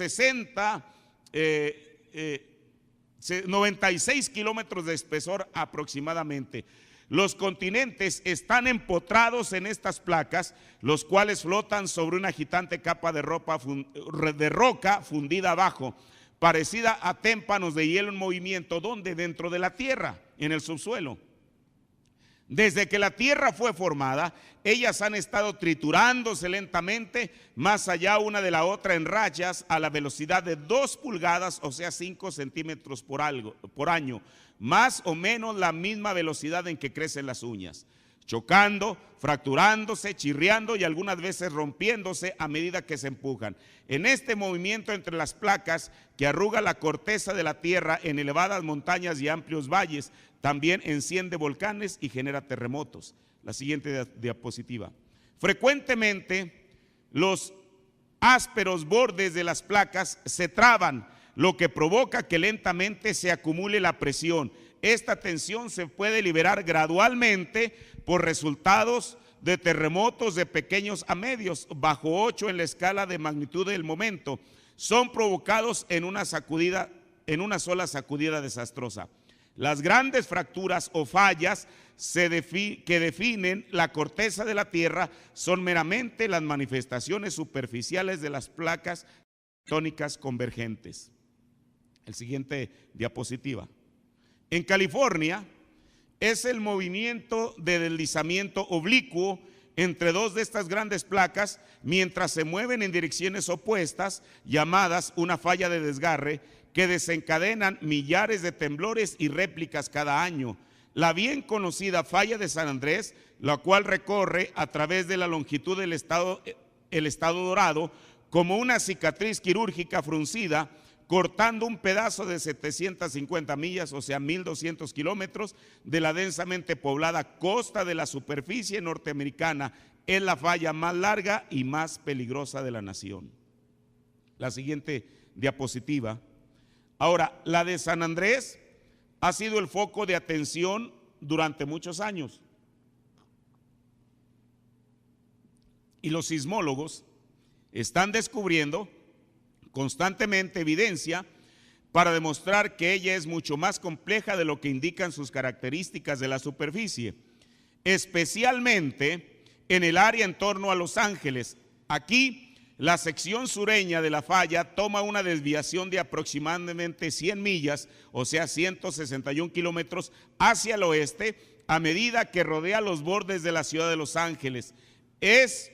A: 96 kilómetros de espesor aproximadamente. Los continentes están empotrados en estas placas, los cuales flotan sobre una agitante capa de roca fundida abajo, parecida a témpanos de hielo en movimiento, donde dentro de la tierra, en el subsuelo. Desde que la tierra fue formada, ellas han estado triturándose lentamente, más allá una de la otra en rayas a la velocidad de 2 pulgadas, o sea 5 centímetros por año, más o menos la misma velocidad en que crecen las uñas, chocando, fracturándose, chirriando y algunas veces rompiéndose a medida que se empujan. En este movimiento entre las placas que arruga la corteza de la tierra en elevadas montañas y amplios valles, también enciende volcanes y genera terremotos. La siguiente diapositiva. Frecuentemente los ásperos bordes de las placas se traban, lo que provoca que lentamente se acumule la presión. Esta tensión se puede liberar gradualmente por resultados de terremotos de pequeños a medios, bajo 8 en la escala de magnitud del momento. Son provocados en una sola sacudida desastrosa. Las grandes fracturas o fallas que definen la corteza de la tierra son meramente las manifestaciones superficiales de las placas tectónicas convergentes. El siguiente diapositiva. En California es el movimiento de deslizamiento oblicuo entre dos de estas grandes placas mientras se mueven en direcciones opuestas, llamadas una falla de desgarre, que desencadenan millares de temblores y réplicas cada año. La bien conocida falla de San Andrés, la cual recorre a través de la longitud del estado Dorado como una cicatriz quirúrgica fruncida, cortando un pedazo de 750 millas, o sea 1.200 kilómetros, de la densamente poblada costa de la superficie norteamericana. Es la falla más larga y más peligrosa de la nación. La siguiente diapositiva. Ahora, la de San Andrés ha sido el foco de atención durante muchos años. Y los sismólogos están descubriendo constantemente evidencia para demostrar que ella es mucho más compleja de lo que indican sus características de la superficie, especialmente en el área en torno a Los Ángeles. Aquí la sección sureña de la falla toma una desviación de aproximadamente 100 millas, o sea 161 kilómetros hacia el oeste, a medida que rodea los bordes de la ciudad de Los Ángeles. Es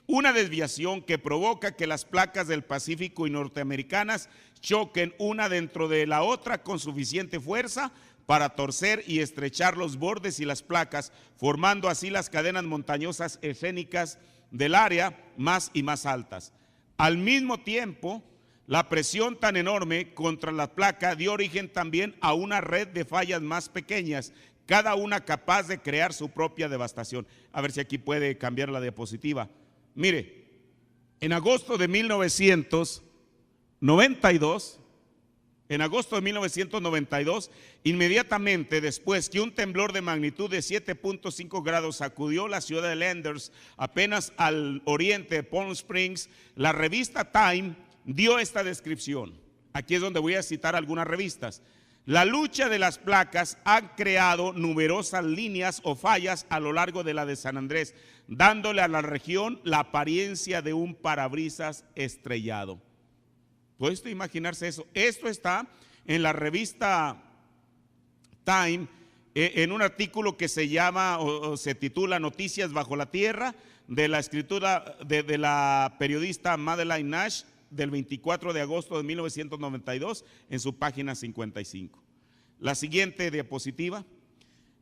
A: una desviación que provoca que las placas del Pacífico y norteamericanas choquen una dentro de la otra con suficiente fuerza para torcer y estrechar los bordes y las placas, formando así las cadenas montañosas escénicas del área más y más altas. Al mismo tiempo, la presión tan enorme contra la placa dio origen también a una red de fallas más pequeñas, cada una capaz de crear su propia devastación. A ver si aquí puede cambiar la diapositiva. Mire, en agosto de 1992, inmediatamente después que un temblor de magnitud de 7.5 grados sacudió la ciudad de Landers, apenas al oriente de Palm Springs, la revista Time dio esta descripción. Aquí es donde voy a citar algunas revistas. La lucha de las placas ha creado numerosas líneas o fallas a lo largo de la de San Andrés, dándole a la región la apariencia de un parabrisas estrellado. ¿Puede usted imaginarse eso? Esto está en la revista Time, en un artículo que se llama o se titula Noticias bajo la tierra, de la escritura de la periodista Madeleine Nash, del 24 de agosto de 1992, en su página 55. La siguiente diapositiva.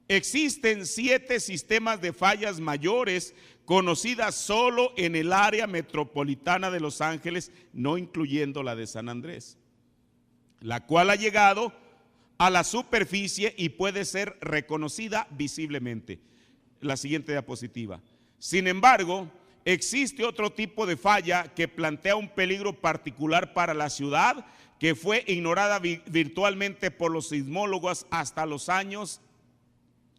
A: Existen 7 sistemas de fallas mayores conocidas solo en el área metropolitana de Los Ángeles, no incluyendo la de San Andrés, la cual ha llegado a la superficie y puede ser reconocida visiblemente. La siguiente diapositiva. Sin embargo, existe otro tipo de falla que plantea un peligro particular para la ciudad, que fue ignorada virtualmente por los sismólogos hasta los años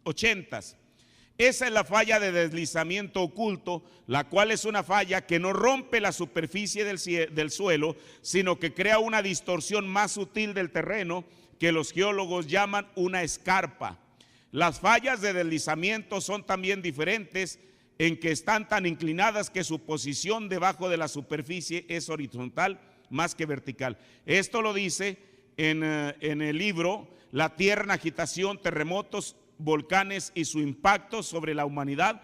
A: 80. Esa es la falla de deslizamiento oculto, la cual es una falla que no rompe la superficie del suelo, sino que crea una distorsión más sutil del terreno que los geólogos llaman una escarpa. Las fallas de deslizamiento son también diferentes en que están tan inclinadas que su posición debajo de la superficie es horizontal más que vertical. Esto lo dice en el libro La Tierra en Agitación, Terremotos, Volcanes y su impacto sobre la humanidad,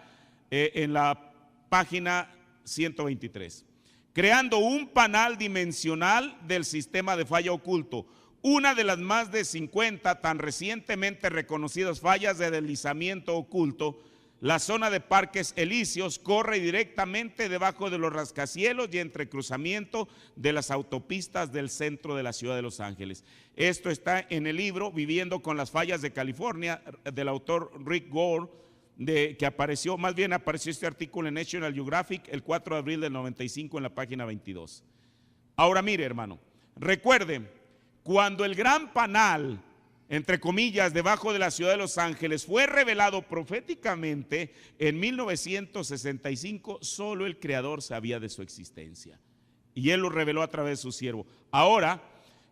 A: en la página 123. Creando un panal dimensional del sistema de falla oculto, una de las más de 50 tan recientemente reconocidas fallas de deslizamiento oculto. La zona de Parques Elíseos corre directamente debajo de los rascacielos y entre cruzamiento de las autopistas del centro de la ciudad de Los Ángeles. Esto está en el libro Viviendo con las fallas de California, del autor Rick Gore, que apareció este artículo en National Geographic el 4 de abril del 95 en la página 22. Ahora mire, hermano, recuerden, cuando el gran panal, entre comillas, debajo de la ciudad de Los Ángeles fue revelado proféticamente en 1965, solo el Creador sabía de su existencia y Él lo reveló a través de su siervo. Ahora,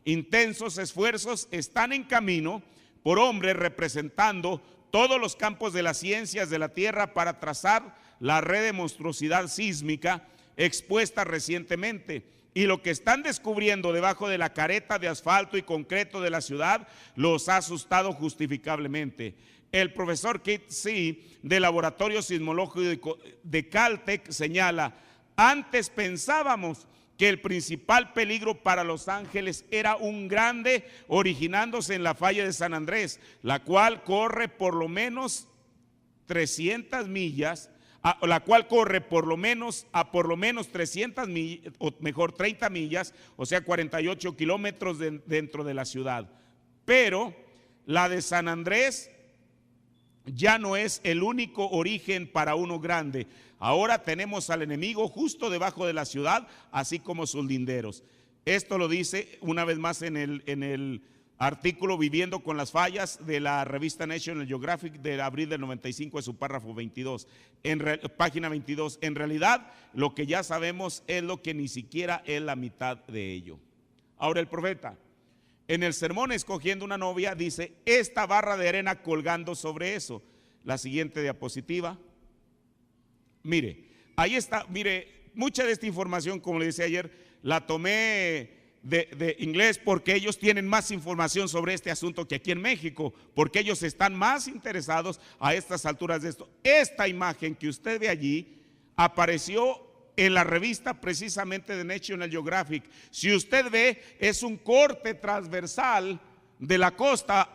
A: intensos esfuerzos están en camino por hombres representando todos los campos de las ciencias de la tierra para trazar la red de monstruosidad sísmica expuesta recientemente. Y lo que están descubriendo debajo de la careta de asfalto y concreto de la ciudad los ha asustado justificablemente. El profesor Keith C. del Laboratorio Sismológico de Caltech señala: antes pensábamos que el principal peligro para Los Ángeles era un grande originándose en la falla de San Andrés, la cual corre por lo menos 300 millas, la cual corre por lo menos 300 millas, o mejor 30 millas, o sea 48 kilómetros dentro de la ciudad. Pero la de San Andrés ya no es el único origen para uno grande. Ahora tenemos al enemigo justo debajo de la ciudad, así como sus linderos. Esto lo dice una vez más en el artículo Viviendo con las fallas de la revista National Geographic de abril del 95, en su párrafo 22, página 22. En realidad, lo que ya sabemos es lo que ni siquiera es la mitad de ello. Ahora el profeta, en el sermón Escogiendo una novia, dice: esta barra de arena colgando sobre eso. La siguiente diapositiva. Mire, ahí está, mire, mucha de esta información, como le decía ayer, la tomé de inglés porque ellos tienen más información sobre este asunto que aquí en México, porque ellos están más interesados a estas alturas de esto. Esta imagen que usted ve allí apareció en la revista precisamente de National Geographic. Si usted ve, es un corte transversal de la costa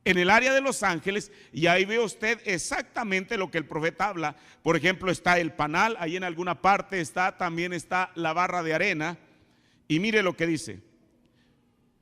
A: en el área de Los Ángeles, y ahí ve usted exactamente lo que el profeta habla. Por ejemplo, está el panal, ahí en alguna parte también está la barra de arena, y mire lo que dice.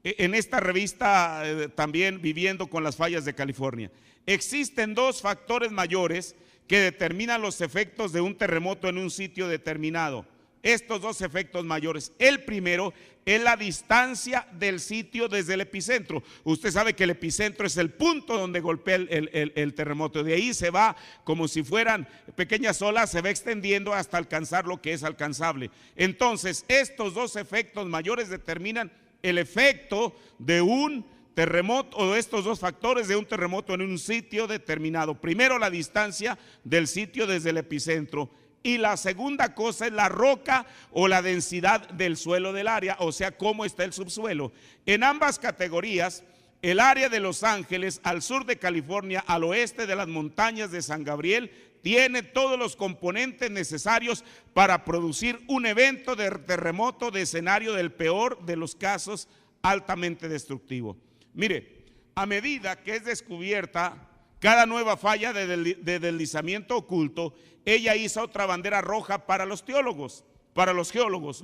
A: En esta revista también, Viviendo con las fallas de California, existen dos factores mayores que determinan los efectos de un terremoto en un sitio determinado. Estos dos efectos mayores: el primero es la distancia del sitio desde el epicentro. Usted sabe que el epicentro es el punto donde golpea el terremoto. De ahí se va, como si fueran pequeñas olas, se va extendiendo hasta alcanzar lo que es alcanzable. Entonces, estos dos efectos mayores determinan el efecto de un terremoto, o de estos dos factores de un terremoto en un sitio determinado. Primero, la distancia del sitio desde el epicentro. Y la segunda cosa es la roca o la densidad del suelo del área, o sea, cómo está el subsuelo. En ambas categorías, el área de Los Ángeles, al sur de California, al oeste de las montañas de San Gabriel, tiene todos los componentes necesarios para producir un evento de terremoto de escenario del peor de los casos, altamente destructivo. Mire, a medida que es descubierta cada nueva falla de deslizamiento oculto, ella hizo otra bandera roja para los teólogos, para los geólogos.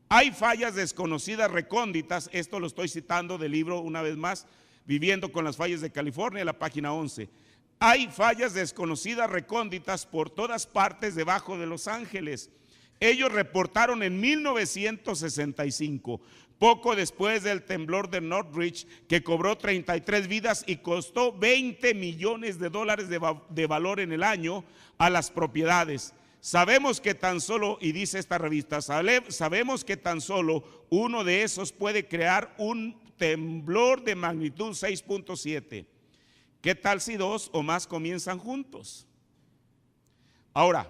A: Hay fallas desconocidas recónditas, esto lo estoy citando del libro una vez más, Viviendo con las fallas de California, la página 11. Hay fallas desconocidas recónditas por todas partes debajo de Los Ángeles. Ellos reportaron en 1965, poco después del temblor de Northridge, que cobró 33 vidas y costó $20 millones de valor en el año a las propiedades. Sabemos que tan solo, y dice esta revista, sabemos que tan solo uno de esos puede crear un temblor de magnitud 6.7. ¿Qué tal si dos o más comienzan juntos? Ahora,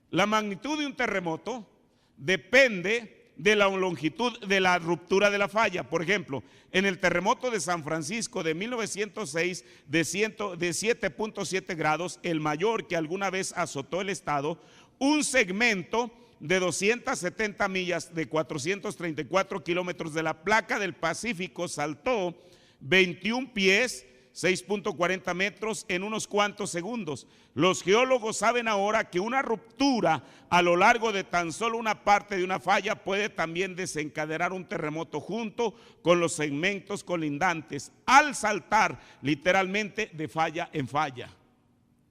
A: la magnitud de un terremoto depende de la longitud de la ruptura de la falla. Por ejemplo, en el terremoto de San Francisco de 1906 de 7.7 grados, el mayor que alguna vez azotó el estado, un segmento de 270 millas de 434 kilómetros de la placa del Pacífico saltó 21 pies, 6.40 metros en unos cuantos segundos. Los geólogos saben ahora que una ruptura a lo largo de tan solo una parte de una falla puede también desencadenar un terremoto junto con los segmentos colindantes, al saltar literalmente de falla en falla.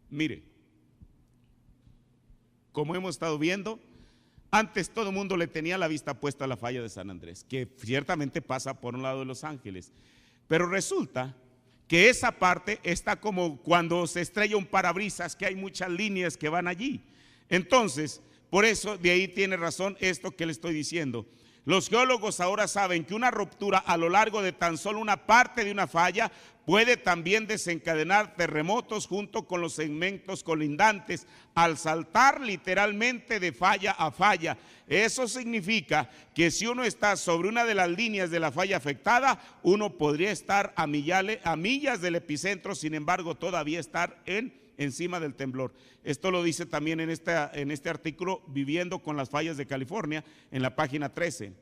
A: Mire, como hemos estado viendo, antes todo el mundo le tenía la vista puesta a la falla de San Andrés, que ciertamente pasa por un lado de Los Ángeles, pero resulta que esa parte está como cuando se estrella un parabrisas, que hay muchas líneas que van allí. Entonces, por eso, de ahí tiene razón esto que le estoy diciendo. Los geólogos ahora saben que una ruptura a lo largo de tan solo una parte de una falla puede también desencadenar terremotos junto con los segmentos colindantes al saltar literalmente de falla a falla. Eso significa que si uno está sobre una de las líneas de la falla afectada, uno podría estar a millas del epicentro, sin embargo todavía estar encima del temblor. Esto lo dice también en este artículo, Viviendo con las fallas de California, en la página 13.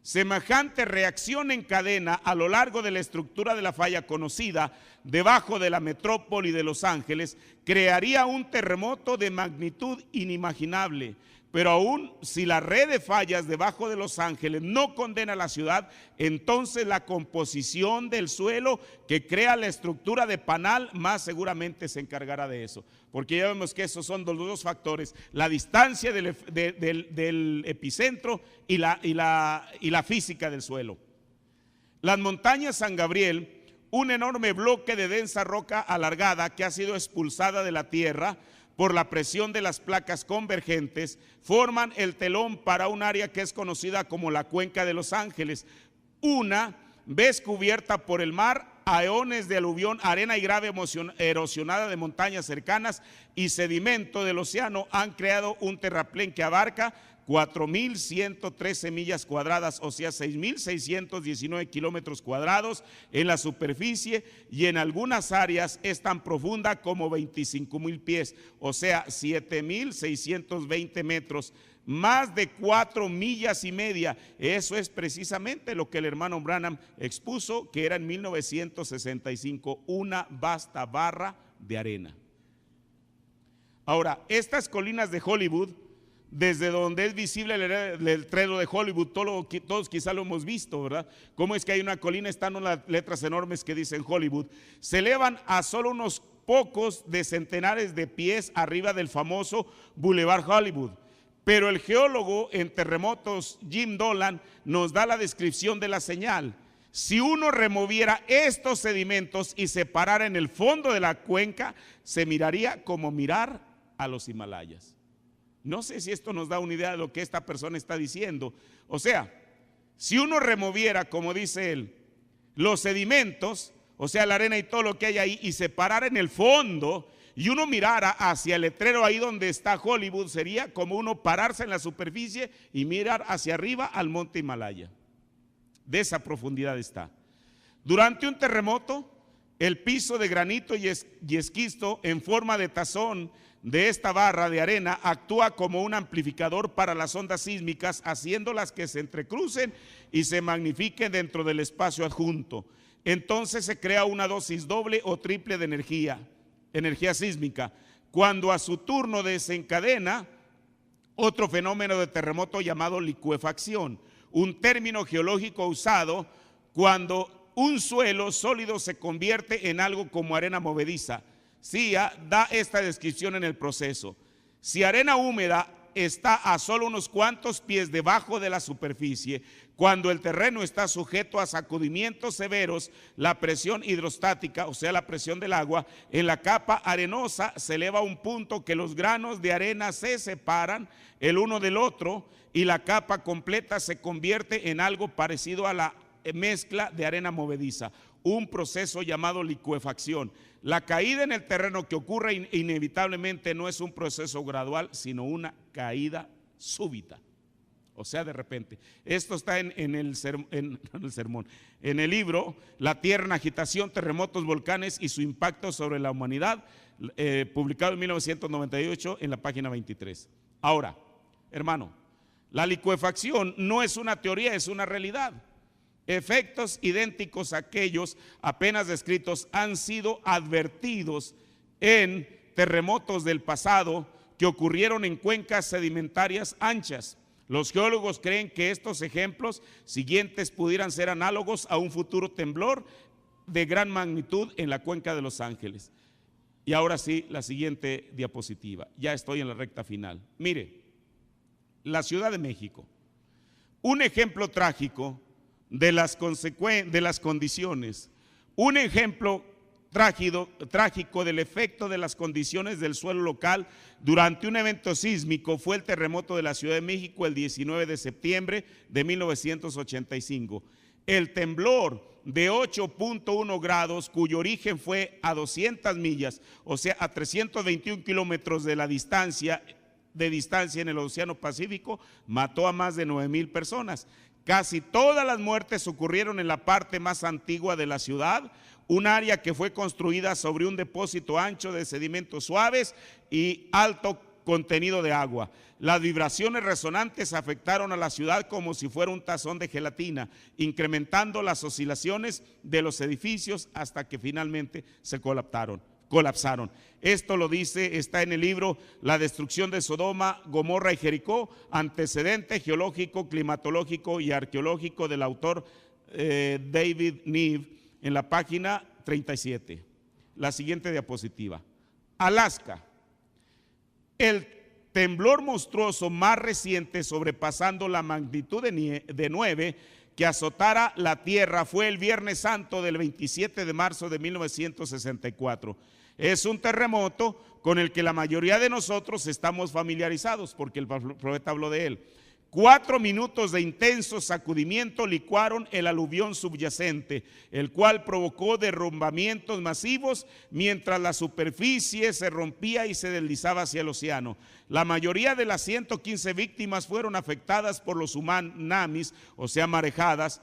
A: Semejante reacción en cadena a lo largo de la estructura de la falla conocida debajo de la metrópoli de Los Ángeles crearía un terremoto de magnitud inimaginable. Pero aún si la red de fallas debajo de Los Ángeles no condena a la ciudad, entonces la composición del suelo que crea la estructura de panal más seguramente se encargará de eso. Porque ya vemos que esos son los dos factores: la distancia del epicentro y la física del suelo. Las montañas San Gabriel, un enorme bloque de densa roca alargada que ha sido expulsada de la tierra por la presión de las placas convergentes, forman el telón para un área que es conocida como la Cuenca de Los Ángeles, una vez cubierta por el mar aeones de aluvión, arena y grave erosionada de montañas cercanas y sedimento del océano han creado un terraplén que abarca 4.113 millas cuadradas, o sea 6.619 kilómetros cuadrados en la superficie, y en algunas áreas es tan profunda como 25.000 pies, o sea 7.620 metros, más de 4 millas y media. Eso es precisamente lo que el hermano Branham expuso, que era en 1965, una vasta barra de arena. Ahora, estas colinas de Hollywood, desde donde es visible el letrero de Hollywood, todos quizá lo hemos visto, ¿verdad? Cómo es que hay una colina, están unas letras enormes que dicen Hollywood, se elevan a solo unos pocos de centenares de pies arriba del famoso Boulevard Hollywood. Pero el geólogo en terremotos Jim Dolan nos da la descripción de la señal. Si uno removiera estos sedimentos y se parara en el fondo de la cuenca, se miraría como mirar a los Himalayas. No sé si esto nos da una idea de lo que esta persona está diciendo. O sea, si uno removiera, como dice él, los sedimentos, o sea, la arena y todo lo que hay ahí, y se parara en el fondo, y uno mirara hacia el letrero ahí donde está Hollywood, sería como uno pararse en la superficie y mirar hacia arriba al monte Himalaya. De esa profundidad está. Durante un terremoto, el piso de granito y esquisto en forma de tazón de esta barra de arena actúa como un amplificador para las ondas sísmicas, haciéndolas que se entrecrucen y se magnifiquen dentro del espacio adjunto. Entonces se crea una dosis doble o triple de energía sísmica, cuando a su turno desencadena otro fenómeno de terremoto llamado licuefacción, un término geológico usado cuando un suelo sólido se convierte en algo como arena movediza. Sia da esta descripción en el proceso. Si arena húmeda está a solo unos cuantos pies debajo de la superficie, cuando el terreno está sujeto a sacudimientos severos, la presión hidrostática, o sea la presión del agua, en la capa arenosa se eleva a un punto que los granos de arena se separan el uno del otro y la capa completa se convierte en algo parecido a la mezcla de arena movediza, un proceso llamado licuefacción. La caída en el terreno que ocurre inevitablemente no es un proceso gradual, sino una caída súbita, o sea, de repente. Esto está en el libro La Tierra en Agitación, Terremotos, Volcanes y su impacto sobre la humanidad, publicado en 1998 en la página 23. Ahora, hermano, la licuefacción no es una teoría, es una realidad. Efectos idénticos a aquellos apenas descritos han sido advertidos en terremotos del pasado que ocurrieron en cuencas sedimentarias anchas. Los geólogos creen que estos ejemplos siguientes pudieran ser análogos a un futuro temblor de gran magnitud en la cuenca de Los Ángeles. Y ahora sí, la siguiente diapositiva. Ya estoy en la recta final. Mire, la Ciudad de México, un ejemplo trágico de las condiciones, un ejemplo trágico del efecto de las condiciones del suelo local durante un evento sísmico fue el terremoto de la Ciudad de México el 19 de septiembre de 1985. El temblor de 8.1 grados, cuyo origen fue a 200 millas, o sea, a 321 kilómetros de distancia en el Océano Pacífico, mató a más de 9,000 personas. Casi todas las muertes ocurrieron en la parte más antigua de la ciudad, un área que fue construida sobre un depósito ancho de sedimentos suaves y alto contenido de agua. Las vibraciones resonantes afectaron a la ciudad como si fuera un tazón de gelatina, incrementando las oscilaciones de los edificios hasta que finalmente se colapsaron. Esto lo dice, está en el libro La destrucción de Sodoma, Gomorra y Jericó, antecedente geológico, climatológico y arqueológico del autor David Neve, en la página 37. La siguiente diapositiva. Alaska. El temblor monstruoso más reciente, sobrepasando la magnitud de 9 que azotara la tierra, fue el Viernes Santo del 27 de marzo de 1964. Es un terremoto con el que la mayoría de nosotros estamos familiarizados, porque el profeta habló de él. 4 minutos de intenso sacudimiento licuaron el aluvión subyacente, el cual provocó derrumbamientos masivos mientras la superficie se rompía y se deslizaba hacia el océano. La mayoría de las 115 víctimas fueron afectadas por los tsunamis, o sea, marejadas.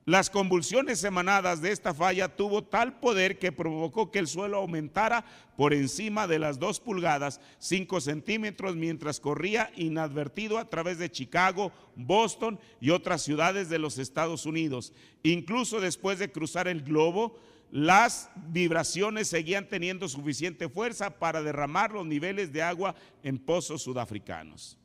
A: Las convulsiones emanadas de esta falla tuvo tal poder que provocó que el suelo aumentara por encima de las 2 pulgadas, 5 centímetros, mientras corría inadvertido a través de Chicago, Boston y otras ciudades de los Estados Unidos. Incluso después de cruzar el globo, las vibraciones seguían teniendo suficiente fuerza para derramar los niveles de agua en pozos sudafricanos.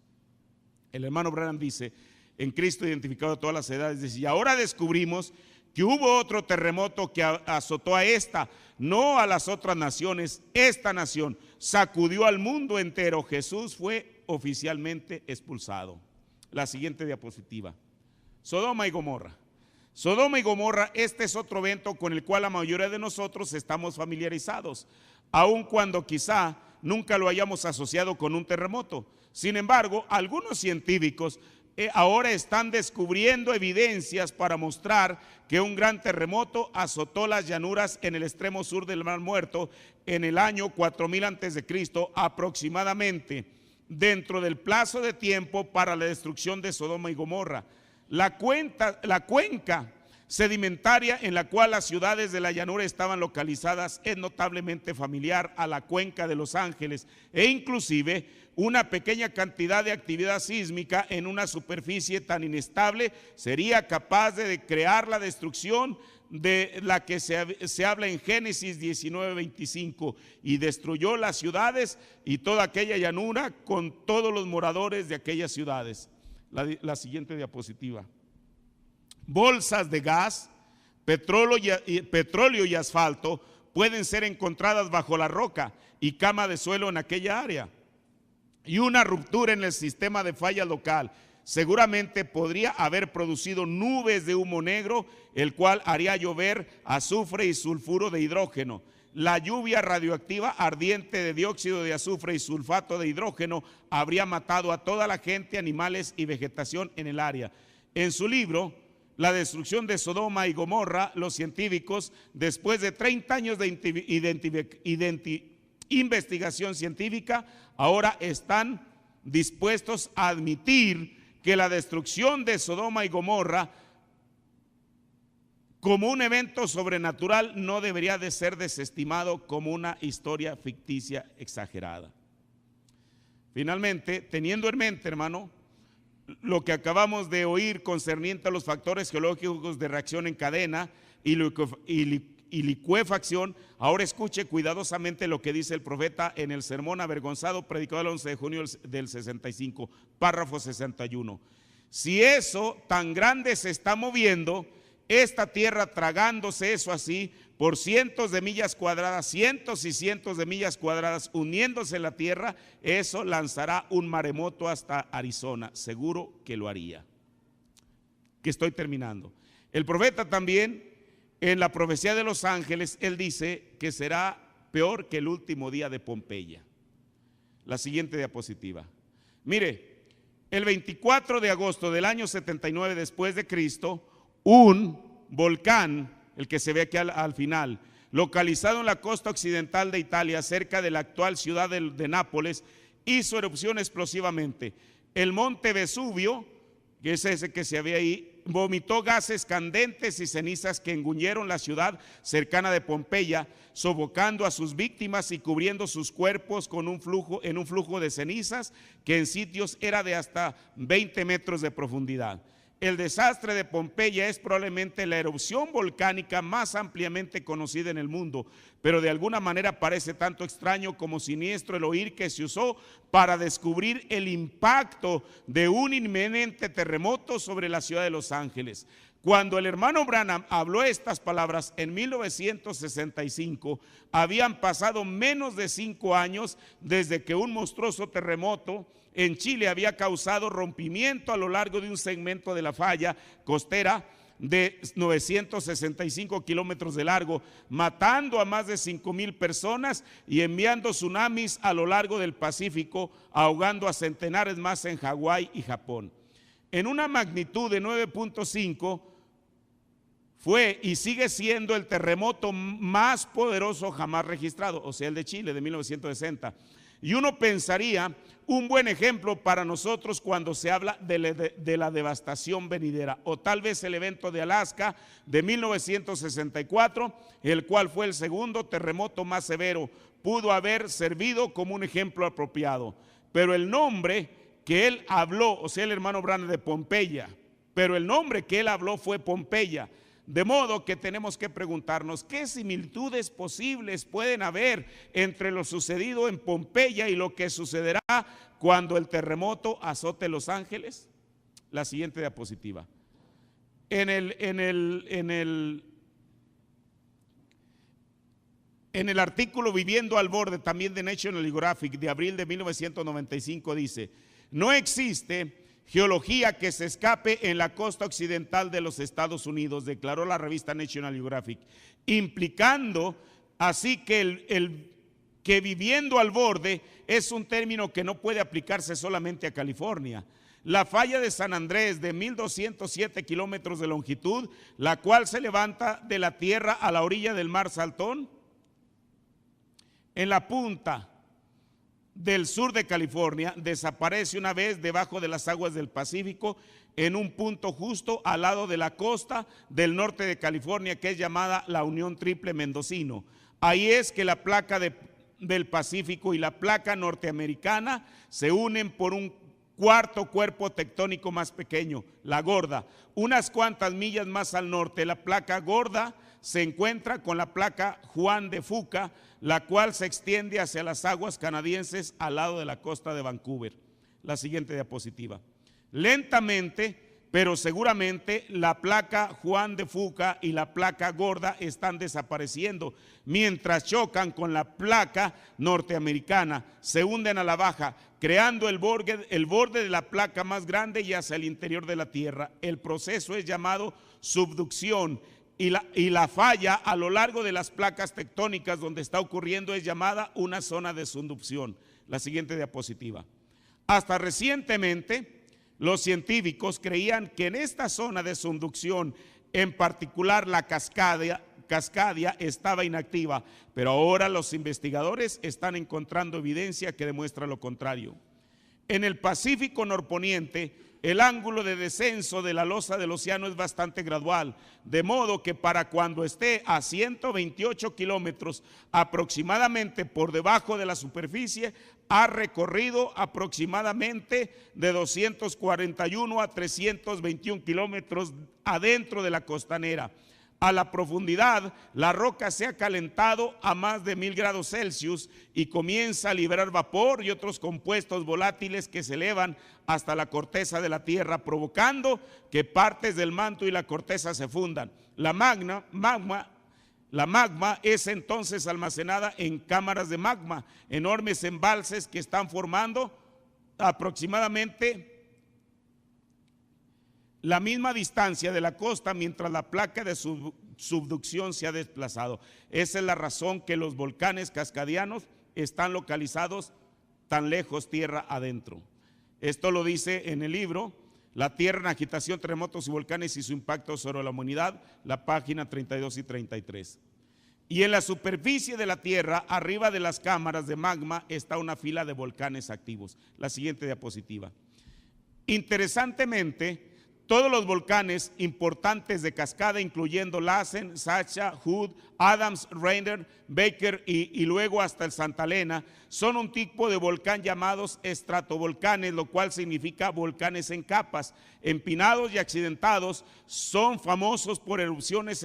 A: El hermano Branham dice: en Cristo identificado a todas las edades, dice, y ahora descubrimos que hubo otro terremoto que azotó a esta, no a las otras naciones. Esta nación sacudió al mundo entero. Jesús fue oficialmente expulsado. La siguiente diapositiva. Sodoma y Gomorra. Sodoma y Gomorra, este es otro evento con el cual la mayoría de nosotros estamos familiarizados, aun cuando quizá nunca lo hayamos asociado con un terremoto. Sin embargo, algunos científicos ahora están descubriendo evidencias para mostrar que un gran terremoto azotó las llanuras en el extremo sur del Mar Muerto en el año 4000 a.C. aproximadamente, dentro del plazo de tiempo para la destrucción de Sodoma y Gomorra. La cuenca sedimentaria en la cual las ciudades de la llanura estaban localizadas es notablemente familiar a la cuenca de Los Ángeles, e inclusive una pequeña cantidad de actividad sísmica en una superficie tan inestable sería capaz de crear la destrucción de la que se habla en Génesis 19:25, y destruyó las ciudades y toda aquella llanura con todos los moradores de aquellas ciudades. La siguiente diapositiva. Bolsas de gas, petróleo y asfalto pueden ser encontradas bajo la roca y cama de suelo en aquella área. Y una ruptura en el sistema de falla local seguramente podría haber producido nubes de humo negro, el cual haría llover azufre y sulfuro de hidrógeno. La lluvia radioactiva ardiente de dióxido de azufre y sulfato de hidrógeno habría matado a toda la gente, animales y vegetación en el área. En su libro La destrucción de Sodoma y Gomorra, los científicos, después de 30 años de investigación científica, ahora están dispuestos a admitir que la destrucción de Sodoma y Gomorra como un evento sobrenatural no debería de ser desestimado como una historia ficticia exagerada. Finalmente, teniendo en mente, hermano, lo que acabamos de oír concerniente a los factores geológicos de reacción en cadena y licuefacción, ahora escuche cuidadosamente lo que dice el profeta en el sermón avergonzado predicado el 11 de junio del 65, párrafo 61. Si eso tan grande se está moviendo, esta tierra tragándose eso así por cientos de millas cuadradas, cientos y cientos de millas cuadradas, uniéndose la tierra, eso lanzará un maremoto hasta Arizona, seguro que lo haría. Que estoy terminando. El profeta también, en la profecía de los ángeles, él dice que será peor que el último día de Pompeya. La siguiente diapositiva. Mire, el 24 de agosto del año 79 después de Cristo, un volcán, el que se ve aquí al final, localizado en la costa occidental de Italia, cerca de la actual ciudad de Nápoles, hizo erupción explosivamente. El monte Vesubio, que es ese que se ve ahí, vomitó gases candentes y cenizas que engulleron la ciudad cercana de Pompeya, sofocando a sus víctimas y cubriendo sus cuerpos en un flujo de cenizas que en sitios era de hasta 20 metros de profundidad. El desastre de Pompeya es probablemente la erupción volcánica más ampliamente conocida en el mundo, pero de alguna manera parece tanto extraño como siniestro el oír que se usó para descubrir el impacto de un inminente terremoto sobre la ciudad de Los Ángeles. Cuando el hermano Branham habló estas palabras en 1965, habían pasado menos de 5 años desde que un monstruoso terremoto en Chile había causado rompimiento a lo largo de un segmento de la falla costera de 965 kilómetros de largo, matando a más de 5,000 personas y enviando tsunamis a lo largo del Pacífico, ahogando a centenares más en Hawái y Japón. en una magnitud de 9.5, fue y sigue siendo el terremoto más poderoso jamás registrado, o sea, el de Chile de 1960. Y uno pensaría, un buen ejemplo para nosotros cuando se habla de la devastación venidera, o tal vez el evento de Alaska de 1964, el cual fue el segundo terremoto más severo, pudo haber servido como un ejemplo apropiado. Pero el nombre que él habló, o sea, el hermano Branham de Pompeya, pero el nombre que él habló fue Pompeya. De modo que tenemos que preguntarnos qué similitudes posibles pueden haber entre lo sucedido en Pompeya y lo que sucederá cuando el terremoto azote Los Ángeles. La siguiente diapositiva. En el artículo Viviendo al Borde, también de National Geographic, de abril de 1995, dice: no existe geología que se escape en la costa occidental de los Estados Unidos, declaró la revista National Geographic, implicando así que que viviendo al borde es un término que no puede aplicarse solamente a California. La falla de San Andrés, de 1.207 kilómetros de longitud, la cual se levanta de la tierra a la orilla del mar Saltón, en la punta del sur de California, desaparece una vez debajo de las aguas del Pacífico, en un punto justo al lado de la costa del norte de California, que es llamada la Unión Triple Mendocino. Ahí es que la placa del Pacífico y la placa norteamericana se unen por un cuarto cuerpo tectónico más pequeño, la Gorda. Unas cuantas millas más al norte, la placa Gorda se encuentra con la placa Juan de Fuca, la cual se extiende hacia las aguas canadienses al lado de la costa de Vancouver. La siguiente diapositiva. Lentamente, pero seguramente, la placa Juan de Fuca y la placa Gorda están desapareciendo, mientras chocan con la placa norteamericana, se hunden a la baja, creando el borde de la placa más grande y hacia el interior de la tierra. El proceso es llamado subducción. Y la falla a lo largo de las placas tectónicas donde está ocurriendo es llamada una zona de subducción. La siguiente diapositiva. Hasta recientemente, los científicos creían que en esta zona de subducción, en particular la Cascadia, estaba inactiva, pero ahora los investigadores están encontrando evidencia que demuestra lo contrario. En el Pacífico norponiente, el ángulo de descenso de la losa del océano es bastante gradual, de modo que para cuando esté a 128 kilómetros aproximadamente por debajo de la superficie, ha recorrido aproximadamente de 241 a 321 kilómetros adentro de la costanera. A la profundidad, la roca se ha calentado a más de 1000 grados Celsius y comienza a liberar vapor y otros compuestos volátiles que se elevan hasta la corteza de la tierra, provocando que partes del manto y la corteza se fundan. La magma es entonces almacenada en cámaras de magma, enormes embalses que están formando aproximadamente la misma distancia de la costa mientras la placa de subducción se ha desplazado. Esa es la razón que los volcanes cascadianos están localizados tan lejos tierra adentro. Esto lo dice en el libro La Tierra en Agitación, Terremotos y Volcanes y su impacto sobre la humanidad, la página 32 y 33. Y en la superficie de la Tierra, arriba de las cámaras de magma, está una fila de volcanes activos. La siguiente diapositiva. Interesantemente, todos los volcanes importantes de cascada, incluyendo Lassen, Sacha, Hood, Adams, Rainer, Baker y luego hasta el Santa Elena, son un tipo de volcán llamados estratovolcanes, lo cual significa volcanes en capas, empinados y accidentados. Son famosos por erupciones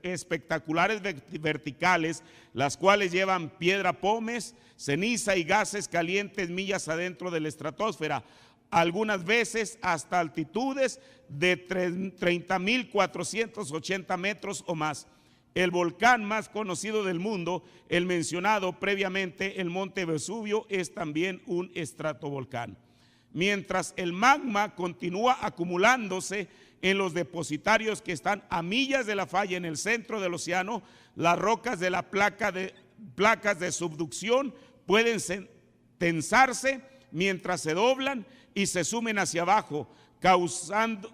A: espectaculares verticales, las cuales llevan piedra pómez, ceniza y gases calientes millas adentro de la estratosfera, algunas veces hasta altitudes de 30.480 metros o más. El volcán más conocido del mundo, el mencionado previamente, el monte Vesubio, es también un estratovolcán. Mientras el magma continúa acumulándose en los depositarios que están a millas de la falla en el centro del océano, las rocas de la placas de subducción pueden tensarse mientras se doblan y se sumen hacia abajo,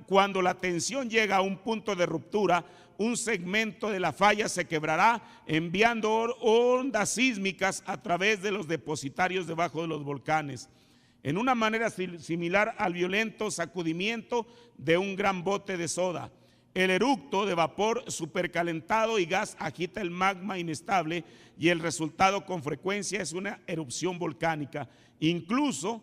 A: Cuando la tensión llega a un punto de ruptura, un segmento de la falla se quebrará, enviando ondas sísmicas a través de los depositarios debajo de los volcanes, en una manera similar al violento sacudimiento de un gran bote de soda. El eructo de vapor supercalentado y gas agita el magma inestable y el resultado con frecuencia es una erupción volcánica. Incluso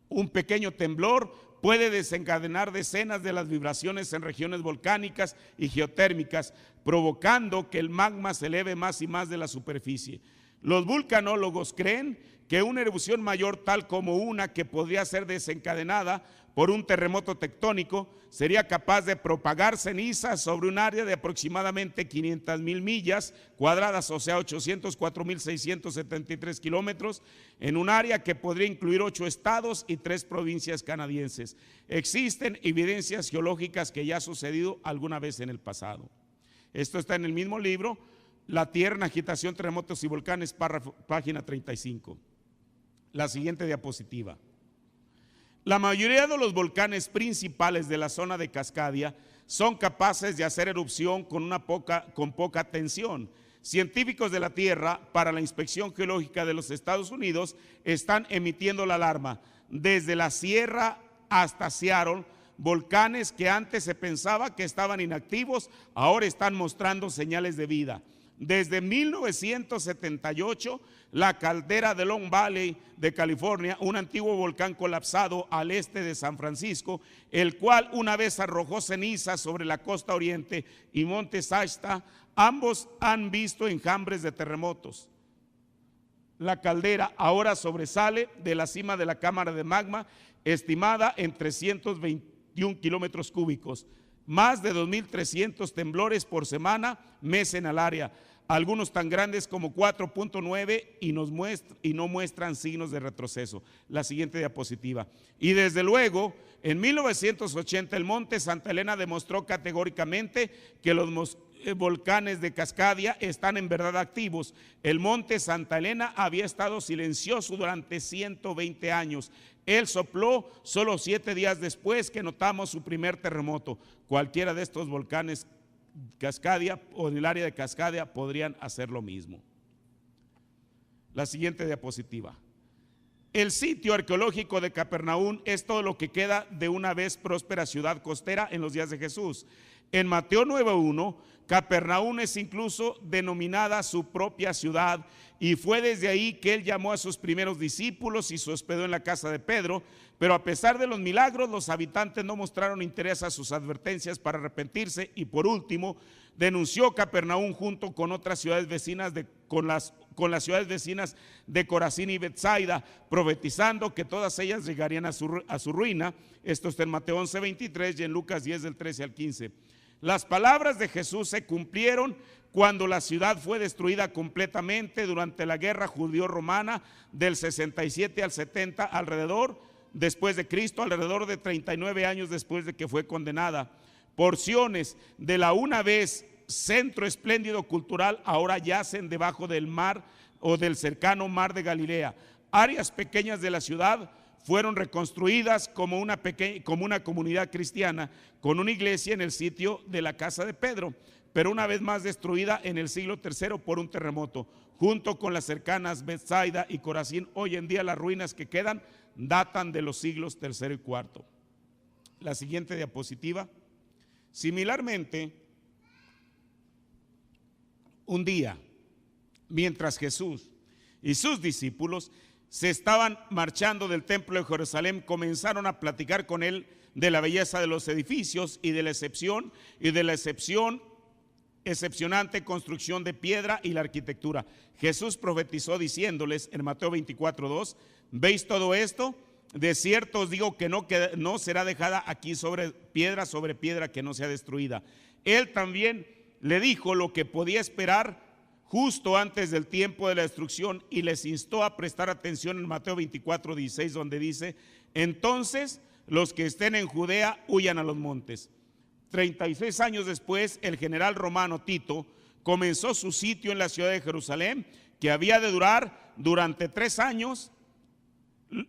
A: un pequeño temblor puede desencadenar decenas de las vibraciones en regiones volcánicas y geotérmicas, provocando que el magma se eleve más y más de la superficie. Los vulcanólogos creen que una erupción mayor, tal como una que podría ser desencadenada por un terremoto tectónico, sería capaz de propagar cenizas sobre un área de aproximadamente 500,000 millas cuadradas, o sea 804,673 kilómetros, en un área que podría incluir 8 estados y 3 provincias canadienses. Existen evidencias geológicas que ya ha sucedido alguna vez en el pasado. Esto está en el mismo libro, La Tierra en agitación, terremotos y volcanes, página 35. La siguiente diapositiva. La mayoría de los volcanes principales de la zona de Cascadia son capaces de hacer erupción con poca tensión. Científicos de la Tierra para la Inspección Geológica de los Estados Unidos están emitiendo la alarma. Desde la sierra hasta Seattle, volcanes que antes se pensaba que estaban inactivos, ahora están mostrando señales de vida. Desde 1978, la caldera de Long Valley de California, un antiguo volcán colapsado al este de San Francisco, el cual una vez arrojó cenizas sobre la costa oriente y Monte Shasta, ambos han visto enjambres de terremotos. La caldera ahora sobresale de la cima de la cámara de magma, estimada en 321 kilómetros cúbicos. Más de 2.300 temblores por semana mecen al área, algunos tan grandes como 4.9 y no muestran signos de retroceso. La siguiente diapositiva. Y desde luego, en 1980 el monte Santa Elena demostró categóricamente que los volcanes de Cascadia están en verdad activos. El monte Santa Elena había estado silencioso durante 120 años. Él sopló solo 7 días después que notamos su primer terremoto. Cualquiera de estos volcanes Cascadia o en el área de Cascadia podrían hacer lo mismo. La siguiente diapositiva. El sitio arqueológico de Capernaum es todo lo que queda de una vez próspera ciudad costera en los días de Jesús. En Mateo 9:1, Capernaum es incluso denominada su propia ciudad, y fue desde ahí que él llamó a sus primeros discípulos y se hospedó en la casa de Pedro. Pero a pesar de los milagros, los habitantes no mostraron interés a sus advertencias para arrepentirse, y por último denunció Capernaum junto con otras ciudades vecinas con las ciudades vecinas de Corazín y Betsaida, profetizando que todas ellas llegarían a su ruina. Esto está en Mateo 11:23 y en Lucas 10 del 13 al 15. Las palabras de Jesús se cumplieron cuando la ciudad fue destruida completamente durante la guerra judío-romana del 67 al 70 después de Cristo, alrededor de 39 años después de que fue condenada. Porciones de la una vez centro espléndido cultural ahora yacen debajo del mar o del cercano mar de Galilea. Áreas pequeñas de la ciudad fueron reconstruidas como una comunidad cristiana, con una iglesia en el sitio de la casa de Pedro, pero una vez más destruida en el siglo III por un terremoto, junto con las cercanas Betsaida y Corazín. Hoy en día las ruinas que quedan datan de los siglos III y IV. La siguiente diapositiva. Similarmente, un día, mientras Jesús y sus discípulos se estaban marchando del templo de Jerusalén, comenzaron a platicar con él de la belleza de los edificios y de la excepcionante construcción de piedra y la arquitectura. Jesús profetizó diciéndoles en Mateo 24:2: ¿veis todo esto? De cierto os digo que no será dejada aquí sobre piedra que no sea destruida. Él también le dijo lo que podía esperar justo antes del tiempo de la destrucción, y les instó a prestar atención en Mateo 24:16, donde dice: entonces los que estén en Judea huyan a los montes. 36 años después, el general romano Tito comenzó su sitio en la ciudad de Jerusalén, que había de durar durante 3 años.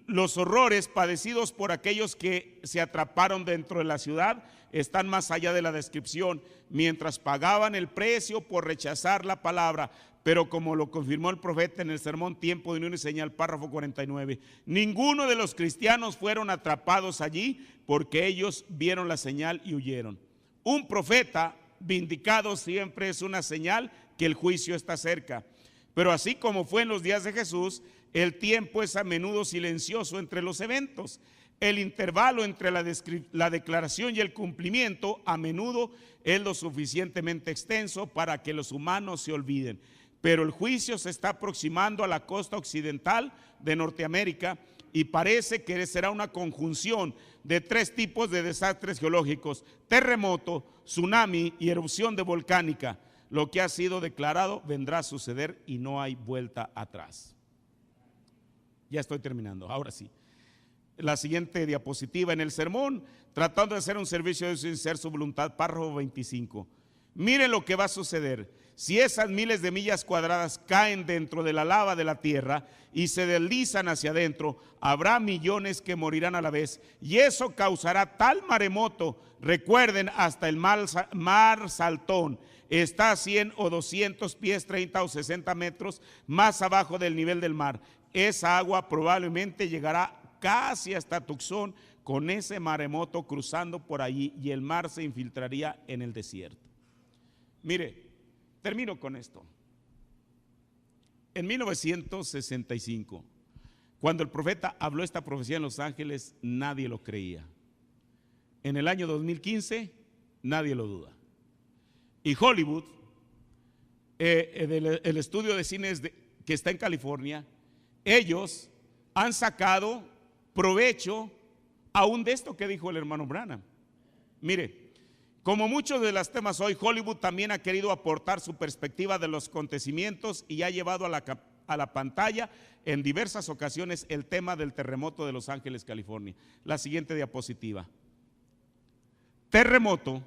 A: Los horrores padecidos por aquellos que se atraparon dentro de la ciudad están más allá de la descripción, mientras pagaban el precio por rechazar la palabra. Pero como lo confirmó el profeta en el sermón Tiempo de Unión y Señal, párrafo 49, ninguno de los cristianos fueron atrapados allí porque ellos vieron la señal y huyeron. Un profeta vindicado siempre es una señal que el juicio está cerca. Pero así como fue en los días de Jesús, el tiempo es a menudo silencioso entre los eventos. El intervalo entre la declaración y el cumplimiento a menudo es lo suficientemente extenso para que los humanos se olviden. Pero el juicio se está aproximando a la costa occidental de Norteamérica y parece que será una conjunción de 3 tipos de desastres geológicos: terremoto, tsunami y erupción volcánica. Lo que ha sido declarado vendrá a suceder y no hay vuelta atrás. Ya estoy terminando, ahora sí. La siguiente diapositiva. En el sermón, tratando de hacer un servicio de sincera su voluntad, párrafo 25. Miren lo que va a suceder. Si esas miles de millas cuadradas caen dentro de la lava de la tierra y se deslizan hacia adentro, habrá millones que morirán a la vez, y eso causará tal maremoto. Recuerden, hasta el mar Saltón está a 100 o 200 pies, 30 o 60 metros más abajo del nivel del mar. Esa agua probablemente llegará casi hasta Tucson con ese maremoto cruzando por allí, y el mar se infiltraría en el desierto. Mire, termino con esto. En 1965, cuando el profeta habló esta profecía en Los Ángeles, nadie lo creía. En el año 2015, nadie lo duda. Y Hollywood, el estudio de cines que está en California, ellos han sacado provecho aún de esto que dijo el hermano Branham. Mire, como muchos de los temas hoy, Hollywood también ha querido aportar su perspectiva de los acontecimientos y ha llevado a la pantalla en diversas ocasiones el tema del terremoto de Los Ángeles, California. La siguiente diapositiva. Terremoto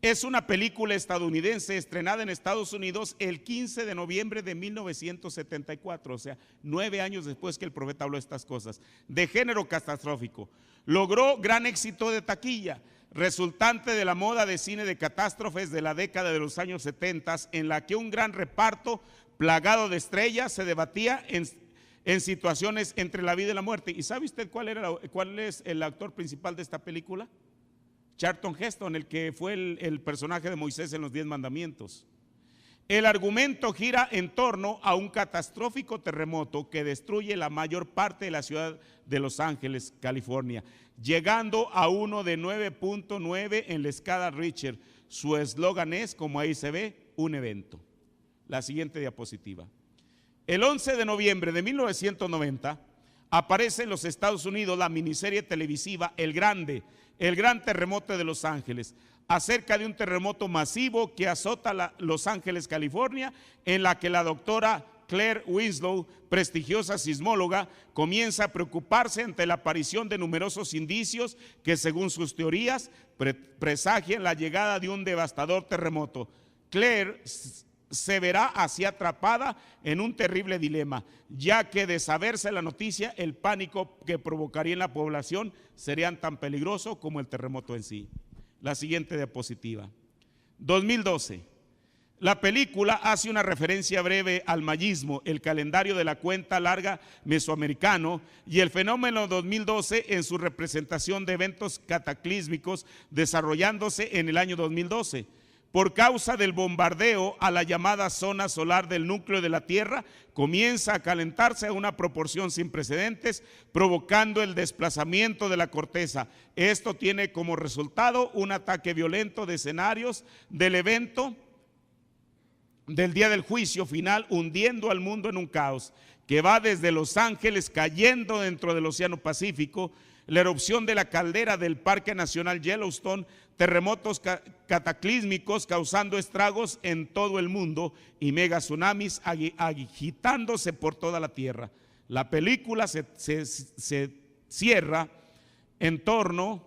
A: es una película estadounidense estrenada en Estados Unidos el 15 de noviembre de 1974, o sea, 9 años después que el profeta habló estas cosas, de género catastrófico. Logró gran éxito de taquilla, resultante de la moda de cine de catástrofes de la década de los años 70, en la que un gran reparto plagado de estrellas se debatía en situaciones entre la vida y la muerte. ¿Y sabe usted cuál es el actor principal de esta película? Charlton Heston, el que fue el personaje de Moisés en los 10 mandamientos. El argumento gira en torno a un catastrófico terremoto que destruye la mayor parte de la ciudad de Los Ángeles, California, llegando a uno de 9.9 en la escala Richter. Su eslogan es, como ahí se ve, un evento. La siguiente diapositiva. El 11 de noviembre de 1990 aparece en los Estados Unidos la miniserie televisiva El Gran Terremoto de Los Ángeles, acerca de un terremoto masivo que azota Los Ángeles, California, en la que la doctora Claire Winslow, prestigiosa sismóloga, comienza a preocuparse ante la aparición de numerosos indicios que, según sus teorías, presagian la llegada de un devastador terremoto. Claire se verá así atrapada en un terrible dilema, ya que de saberse la noticia, el pánico que provocaría en la población sería tan peligroso como el terremoto en sí. La siguiente diapositiva. 2012. La película hace una referencia breve al mayismo, el calendario de la cuenta larga mesoamericano, y el fenómeno 2012 en su representación de eventos cataclísmicos desarrollándose en el año 2012. Por causa del bombardeo a la llamada zona solar del núcleo de la Tierra, comienza a calentarse a una proporción sin precedentes, provocando el desplazamiento de la corteza. Esto tiene como resultado un ataque violento de escenarios del evento del día del juicio final, hundiendo al mundo en un caos que va desde Los Ángeles cayendo dentro del Océano Pacífico, la erupción de la caldera del Parque Nacional Yellowstone, terremotos cataclísmicos causando estragos en todo el mundo y mega tsunamis agitándose por toda la tierra. La película se cierra en torno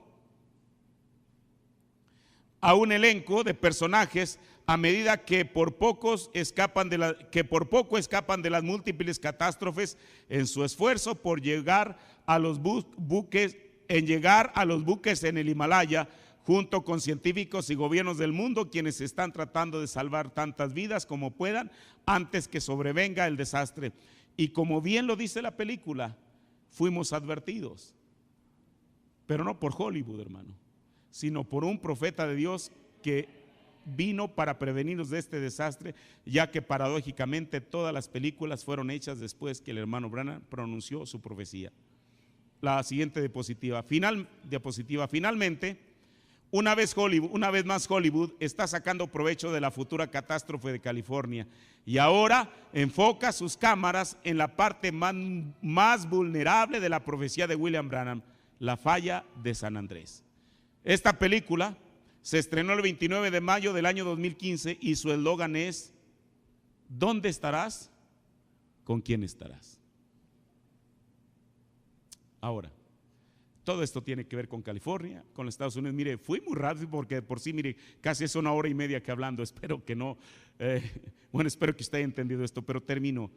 A: a un elenco de personajes a medida que por poco escapan de las múltiples catástrofes en su esfuerzo por llegar a los buques en el Himalaya, junto con científicos y gobiernos del mundo, quienes están tratando de salvar tantas vidas como puedan antes que sobrevenga el desastre. Y como bien lo dice la película, fuimos advertidos, pero no por Hollywood, hermano, sino por un profeta de Dios que vino para prevenirnos de este desastre, ya que paradójicamente todas las películas fueron hechas después que el hermano Branham pronunció su profecía. La siguiente diapositiva. Finalmente, una vez más Hollywood está sacando provecho de la futura catástrofe de California y ahora enfoca sus cámaras en la parte más vulnerable de la profecía de William Branham, la falla de San Andrés. Esta película se estrenó el 29 de mayo del año 2015 y su eslogan es: ¿dónde estarás? ¿Con quién estarás? Ahora, todo esto tiene que ver con California, con los Estados Unidos. Mire, fui muy rápido porque por sí, mire, casi es 1 hora y media que hablando. Espero que no, espero que usted haya entendido esto, pero termino.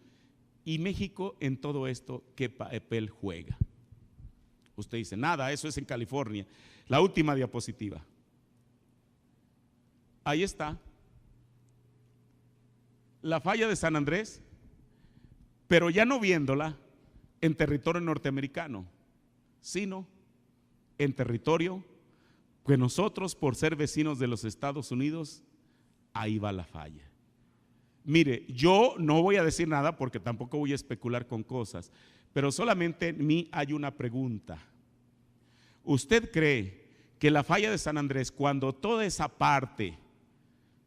A: ¿Y México en todo esto qué papel juega? Usted dice, nada, eso es en California. La última diapositiva. Ahí está. La falla de San Andrés, pero ya no viéndola en territorio norteamericano, sino en territorio que nosotros, por ser vecinos de los Estados Unidos, ahí va la falla. Mire, yo no voy a decir nada porque tampoco voy a especular con cosas, pero solamente en mí hay una pregunta. ¿Usted cree que la falla de San Andrés, cuando toda esa parte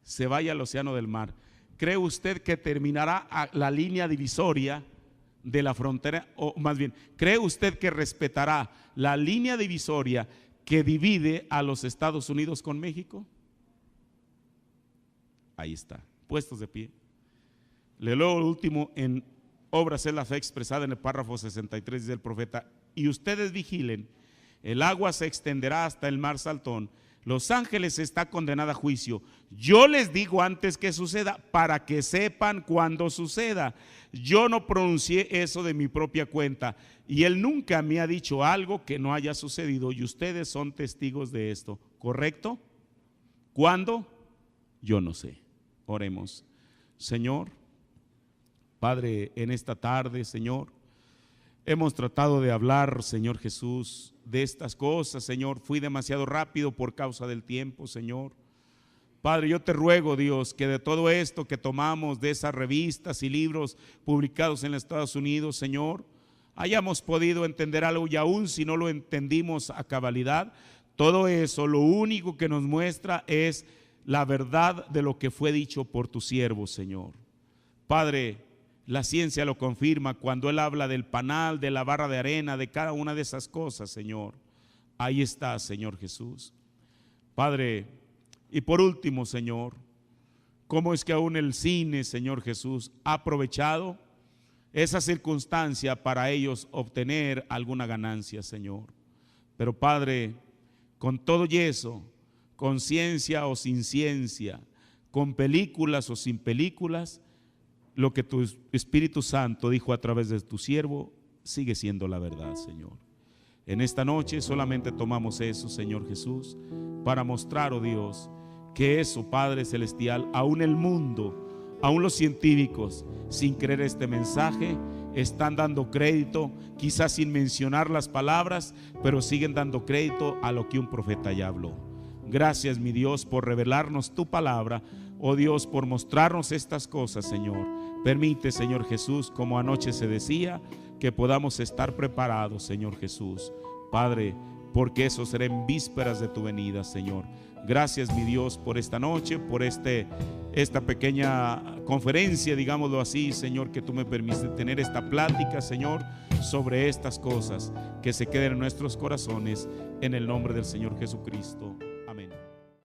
A: se vaya al océano del mar, cree usted que terminará a la línea divisoria de la frontera, o más bien, cree usted que respetará la línea divisoria que divide a los Estados Unidos con México? Ahí está, puestos de pie. Le leo el último en Obras es la fe expresada en el párrafo 63 del profeta: y ustedes vigilen, el agua se extenderá hasta el mar Saltón, Los Ángeles está condenada a juicio. Yo les digo antes que suceda, para que sepan cuando suceda. Yo no pronuncié eso de mi propia cuenta, y él nunca me ha dicho algo que no haya sucedido, y ustedes son testigos de esto, ¿correcto? ¿Cuándo? Yo no sé. Oremos. Señor, Padre, en esta tarde, Señor, hemos tratado de hablar, Señor Jesús, de estas cosas, Señor. Fui demasiado rápido por causa del tiempo, Señor. Padre, yo te ruego, Dios, que de todo esto que tomamos de esas revistas y libros publicados en los Estados Unidos, Señor, hayamos podido entender algo, y aún si no lo entendimos a cabalidad, todo eso lo único que nos muestra es la verdad de lo que fue dicho por tu siervo, Señor. Padre, la ciencia lo confirma cuando él habla del panal, de la barra de arena, de cada una de esas cosas, Señor. Ahí está, Señor Jesús. Padre, y por último, Señor, ¿cómo es que aún el cine, Señor Jesús, ha aprovechado esa circunstancia para ellos obtener alguna ganancia, Señor? Pero Padre, con todo y eso, con ciencia o sin ciencia, con películas o sin películas, lo que tu Espíritu Santo dijo a través de tu siervo sigue siendo la verdad, Señor. En esta noche solamente tomamos eso, Señor Jesús, para mostrar, oh Dios, que eso, Padre Celestial, aún el mundo, aún los científicos, sin creer este mensaje, están dando crédito, quizás sin mencionar las palabras, pero siguen dando crédito a lo que un profeta ya habló. Gracias, mi Dios, por revelarnos tu palabra, oh Dios, por mostrarnos estas cosas, Señor. Permite, Señor Jesús, como anoche se decía, que podamos estar preparados, Señor Jesús, Padre, porque eso será en vísperas de tu venida, Señor. Gracias, mi Dios, por esta noche, por esta pequeña conferencia, digámoslo así, Señor, que tú me permites tener esta plática, Señor, sobre estas cosas, que se queden en nuestros corazones, en el nombre del Señor Jesucristo.